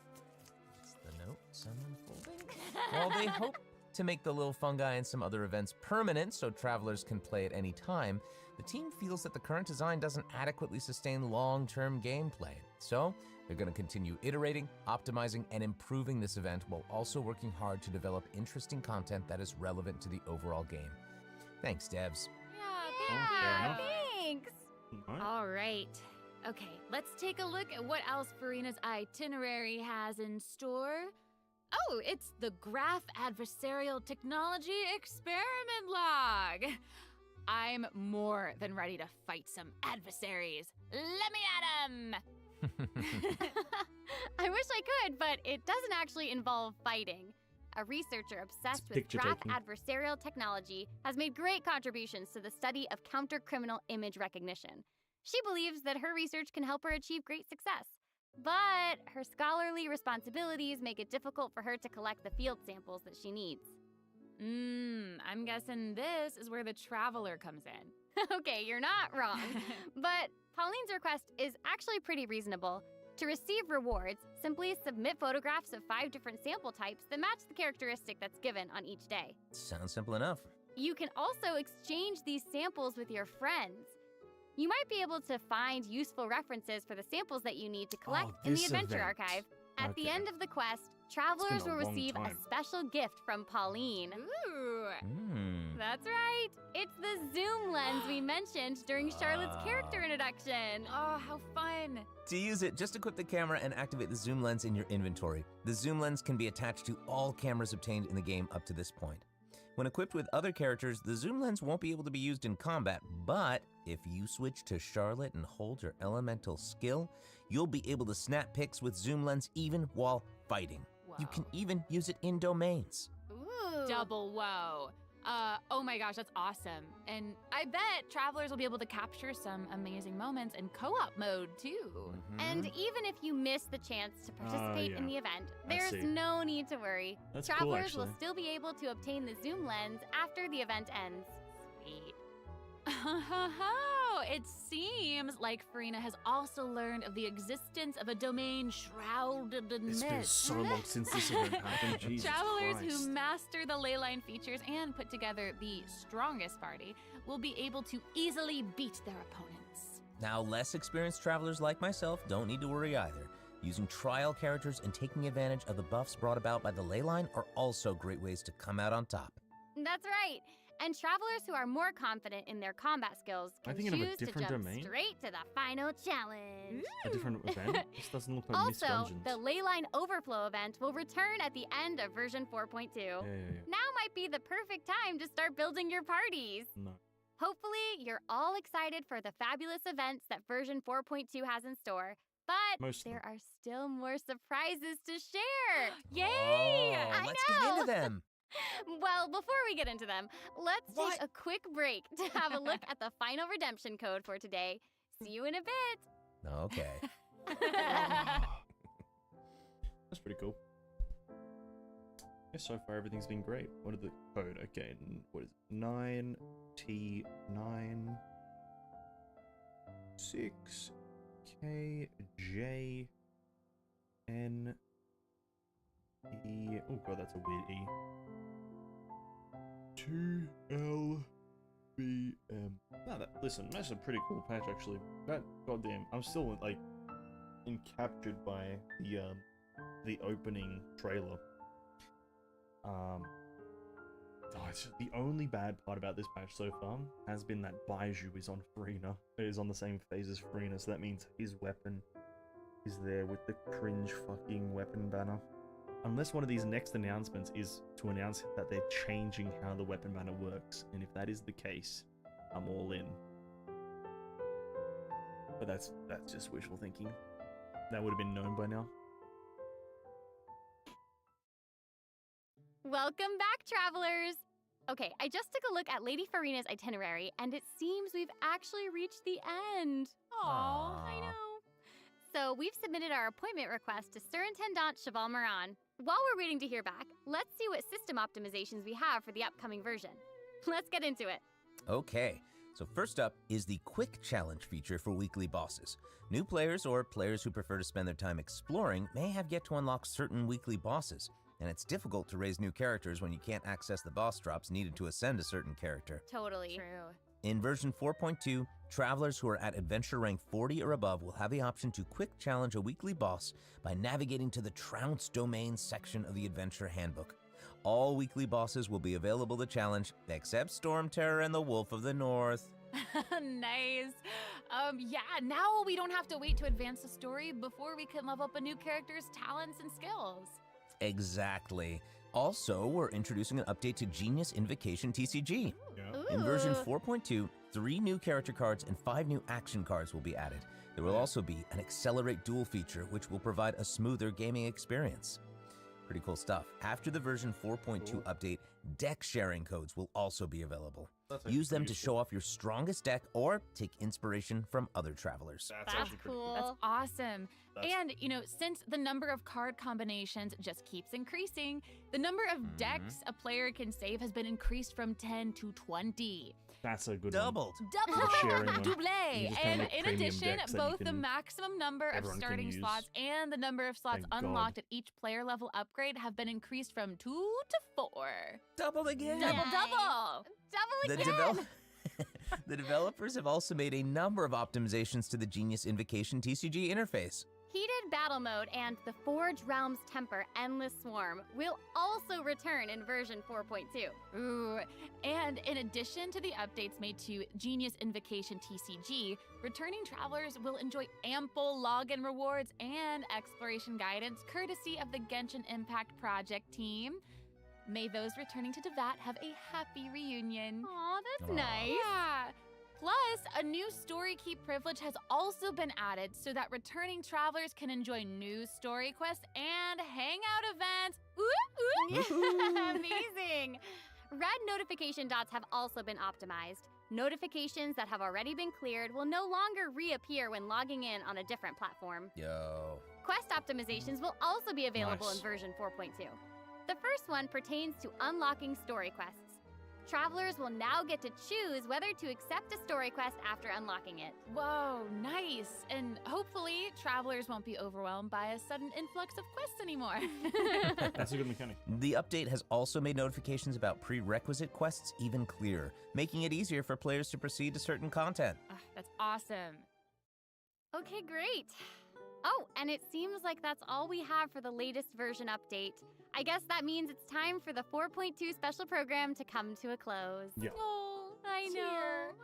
It's the note, some unfolding. While they hope to make the little fungi and some other events permanent so travelers can play at any time, the team feels that the current design doesn't adequately sustain long-term gameplay. So, they're going to continue iterating, optimizing, and improving this event while also working hard to develop interesting content that is relevant to the overall game. Thanks, devs. Yeah, thanks! All right. Okay, let's take a look at what else Farina's itinerary has in store. Oh, it's the Graph Adversarial Technology Experiment Log. I'm more than ready to fight some adversaries. Let me at 'em! I wish I could, but it doesn't actually involve fighting. A researcher obsessed with picture graph taking. adversarial technology has made great contributions to the study of counter-criminal image recognition. She believes that her research can help her achieve great success. But her scholarly responsibilities make it difficult for her to collect the field samples that she needs. I'm guessing this is where the traveler comes in. Okay, you're not wrong. But Pauline's request is actually pretty reasonable. To receive rewards, simply submit photographs of 5 different sample types that match the characteristic that's given on each day. Sounds simple enough. You can also exchange these samples with your friends. You might be able to find useful references for the samples that you need to collect in the this Adventure event. Archive. At the Okay. end of the quest, travelers a will long receive a time. special gift from Pauline. Ooh. That's right. It's the zoom lens we mentioned during Charlotte's character introduction. Oh, how fun. To use it, just equip the camera and activate the zoom lens in your inventory. The zoom lens can be attached to all cameras obtained in the game up to this point. When equipped with other characters, the zoom lens won't be able to be used in combat, but if you switch to Charlotte and hold your elemental skill, you'll be able to snap pics with zoom lens even while fighting. You can even use it in domains. Ooh. Double whoa. Oh my gosh, that's awesome. And I bet travelers will be able to capture some amazing moments in co-op mode too. And even if you miss the chance to participate in the event, there's see. no need to worry. That's cool, Travelers will actually. still be able to obtain the zoom lens after the event ends. Sweet. It seems like Farina has also learned of the existence of a domain shrouded in It's mist. been so long since this event happened. Jesus Travelers Christ. who master the leyline features and put together the strongest party will be able to easily beat their opponents. Now, less experienced travelers like myself don't need to worry either. Using trial characters and taking advantage of the buffs brought about by the leyline are also great ways to come out on top. That's right. And travelers who are more confident in their combat skills I'm can thinking of a choose to different jump domain. straight to the final challenge. A different event? This doesn't look like Miss Also, Dungeons. the Leyline Overflow event will return at the end of version 4.2. Yeah. Now might be the perfect time to start building your parties. No. Hopefully, you're all excited for the fabulous events that version 4.2 has in store. But Most of there are still more surprises to share. Yay! Oh, let's get into them. Well, before we get into them, let's take a quick break to have a look at the final redemption code for today. See you in a bit. Okay. That's pretty cool. Yeah, so far everything's been great. What is the code? Okay, what is it? 9T9 6KJNE. Oh god, that's a weird E. 2LBM. No, listen, that's a pretty cool patch actually. That goddamn, I'm still like encaptured by the opening trailer. It's the only bad part about this patch so far has been that Baiju is on Farina. Is on the same phase as Farina, so that means his weapon is there with the cringe fucking weapon banner. Unless one of these next announcements is to announce that they're changing how the weapon banner works, and if that is the case, I'm all in. But that's just wishful thinking. That would have been known by now. Welcome back, travelers! Okay, I just took a look at Lady Farina's itinerary, and it seems we've actually reached the end. Aw, I know. So we've submitted our appointment request to Surintendant Cheval Moran. While we're waiting to hear back, let's see what system optimizations we have for the upcoming version. Let's get into it. Okay, so first up is the Quick Challenge feature for weekly bosses. New players or players who prefer to spend their time exploring may have yet to unlock certain weekly bosses, and it's difficult to raise new characters when you can't access the boss drops needed to ascend a certain character. Totally. True. In version 4.2, travelers who are at adventure rank 40 or above will have the option to quick challenge a weekly boss by navigating to the Trounce Domain section of the Adventure Handbook. All weekly bosses will be available to challenge, except Storm Terror and the Wolf of the North. Nice. Yeah, now we don't have to wait to advance the story before we can level up a new character's talents and skills. Exactly. Also, we're introducing an update to Genius Invocation TCG. In version 4.2, 3 new character cards and 5 new action cards will be added. There will also be an Accelerate Duel feature, which will provide a smoother gaming experience. Pretty cool stuff. After the version 4.2 update, deck sharing codes will also be available. Use them to show off your strongest deck or take inspiration from other travelers. That's cool. That's awesome. And, you know, since the number of card combinations just keeps increasing, the number of decks a player can save has been increased from 10 to 20. That's a good Doubled. Double! The sharing one. Double! You just kinda And make in premium addition, decks that you both the can- maximum number of everyone can starting use. slots and the number of slots Thank God. unlocked at each player level upgrade have been increased from 2 to 4. Doubled again! Double! Double The, again! the developers have also made a number of optimizations to the Genius Invocation TCG interface. Heated Battle Mode and the Forge Realms Temper Endless Swarm will also return in version 4.2. Ooh, and in addition to the updates made to Genius Invocation TCG, returning travelers will enjoy ample login rewards and exploration guidance courtesy of the Genshin Impact project team. May those returning to Devat have a happy reunion. Aw, that's nice. Yeah. Plus, a new story keep privilege has also been added so that returning travelers can enjoy new story quests and hangout events. Ooh, ooh. Amazing. Red notification dots have also been optimized. Notifications that have already been cleared will no longer reappear when logging in on a different platform. Yo. Quest optimizations will also be available in version 4.2. The first one pertains to unlocking story quests. Travelers will now get to choose whether to accept a story quest after unlocking it. Whoa, nice. And hopefully, travelers won't be overwhelmed by a sudden influx of quests anymore. That's a good mechanic. The update has also made notifications about prerequisite quests even clearer, making it easier for players to proceed to certain content. That's awesome. Okay, great. Oh, and it seems like that's all we have for the latest version update. I guess that means it's time for the 4.2 special program to come to a close. Yeah. Oh, I know.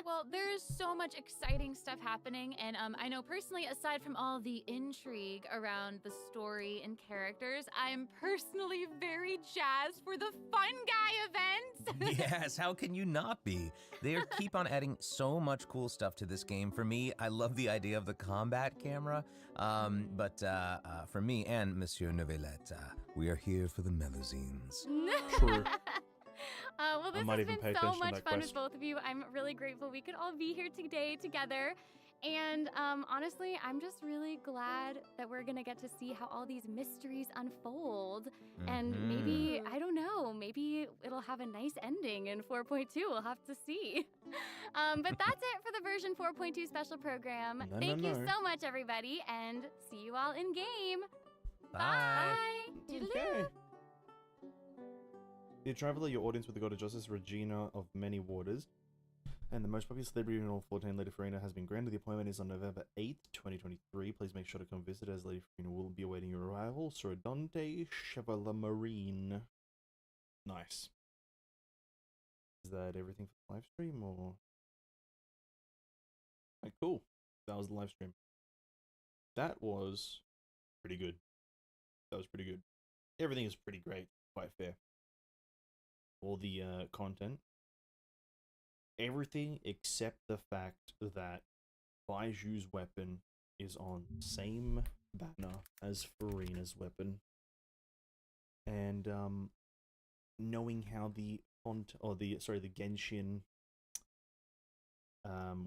Well, there is so much exciting stuff happening, and I know personally, aside from all the intrigue around the story and characters, I'm personally very jazzed for the Fun Guy event. Yes, how can you not be? They keep on adding so much cool stuff to this game. For me, I love the idea of the combat camera, but for me and Monsieur Novelette, we are here for the melazines. True. Well, this might has even pay been so attention to much that fun quest. with both of you. I'm really grateful we could all be here today together. And honestly, I'm just really glad that we're going to get to see how all these mysteries unfold. And maybe, I don't know, maybe it'll have a nice ending in 4.2. We'll have to see. But that's it for the version 4.2 special program. Thank you so much, everybody, and see you all in game. Bye. Okay. Dear Traveler, your audience with the God of Justice, Regina of Many Waters, and the most popular celebrity in all 14, Lady Farina, has been granted. The appointment is on November 8th, 2023. Please make sure to come visit, as Lady Farina will be awaiting your arrival. Sir Dante Chevalier Marine. Nice. Is that everything for the live stream, or? Right, cool. That was the live stream. That was pretty good. That was pretty good. Everything is pretty great. Quite fair. All the content. Everything except the fact that Baiju's weapon is on the same banner as Farina's weapon. And knowing how the Genshin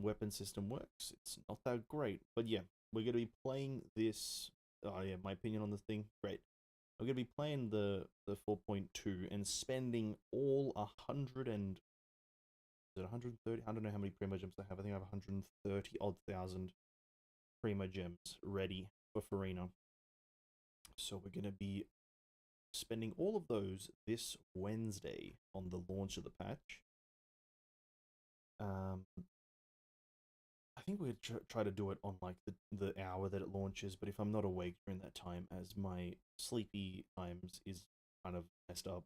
weapon system works, it's not that great. But yeah, we're gonna be playing this. Oh yeah, my opinion on the thing, great. We're gonna be playing the 4.2 and spending all 130. I don't know how many Prima Gems I have. I think I have 130 odd thousand Prima Gems ready for Farina. So we're gonna be spending all of those this Wednesday on the launch of the patch. I think we'd try to do it on like the hour that it launches, but if I'm not awake during that time, as my sleepy times is kind of messed up,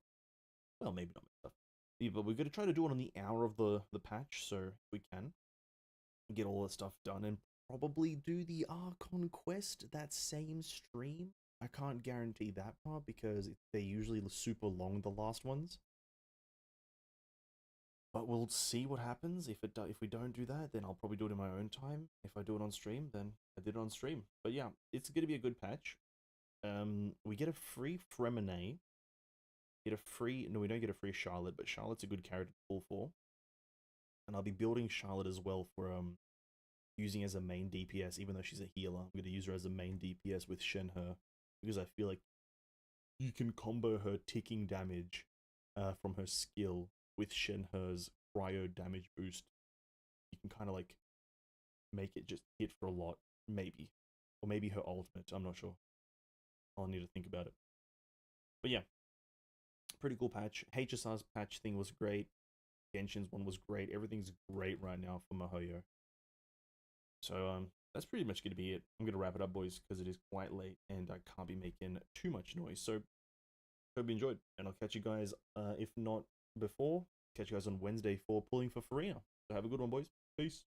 well, maybe not messed up, yeah, but we're going to try to do it on the hour of the patch, so if we can get all the stuff done, and probably do the Archon quest that same stream. I can't guarantee that part because they're usually super long, the last ones. But we'll see what happens. If we don't do that, then I'll probably do it in my own time. If I do it on stream, then I did it on stream. But yeah, it's going to be a good patch. We get a free Fremine. No, we don't get a free Charlotte, but Charlotte's a good character to pull for. And I'll be building Charlotte as well for using as a main DPS, even though she's a healer. I'm going to use her as a main DPS with Shenhe, because I feel like you can combo her ticking damage from her skill with Shenhe's cryo damage boost. You can kind of like make it just hit for a lot, maybe. Or maybe her ultimate, I'm not sure. I'll need to think about it. But yeah, pretty cool patch. HSR's patch thing was great. Genshin's one was great. Everything's great right now for Mihoyo. So that's pretty much going to be it. I'm going to wrap it up, boys, because it is quite late and I can't be making too much noise. So hope you enjoyed, and I'll catch you guys, if not before, catch you guys on Wednesday for pulling for Farina. So have a good one, boys. Peace.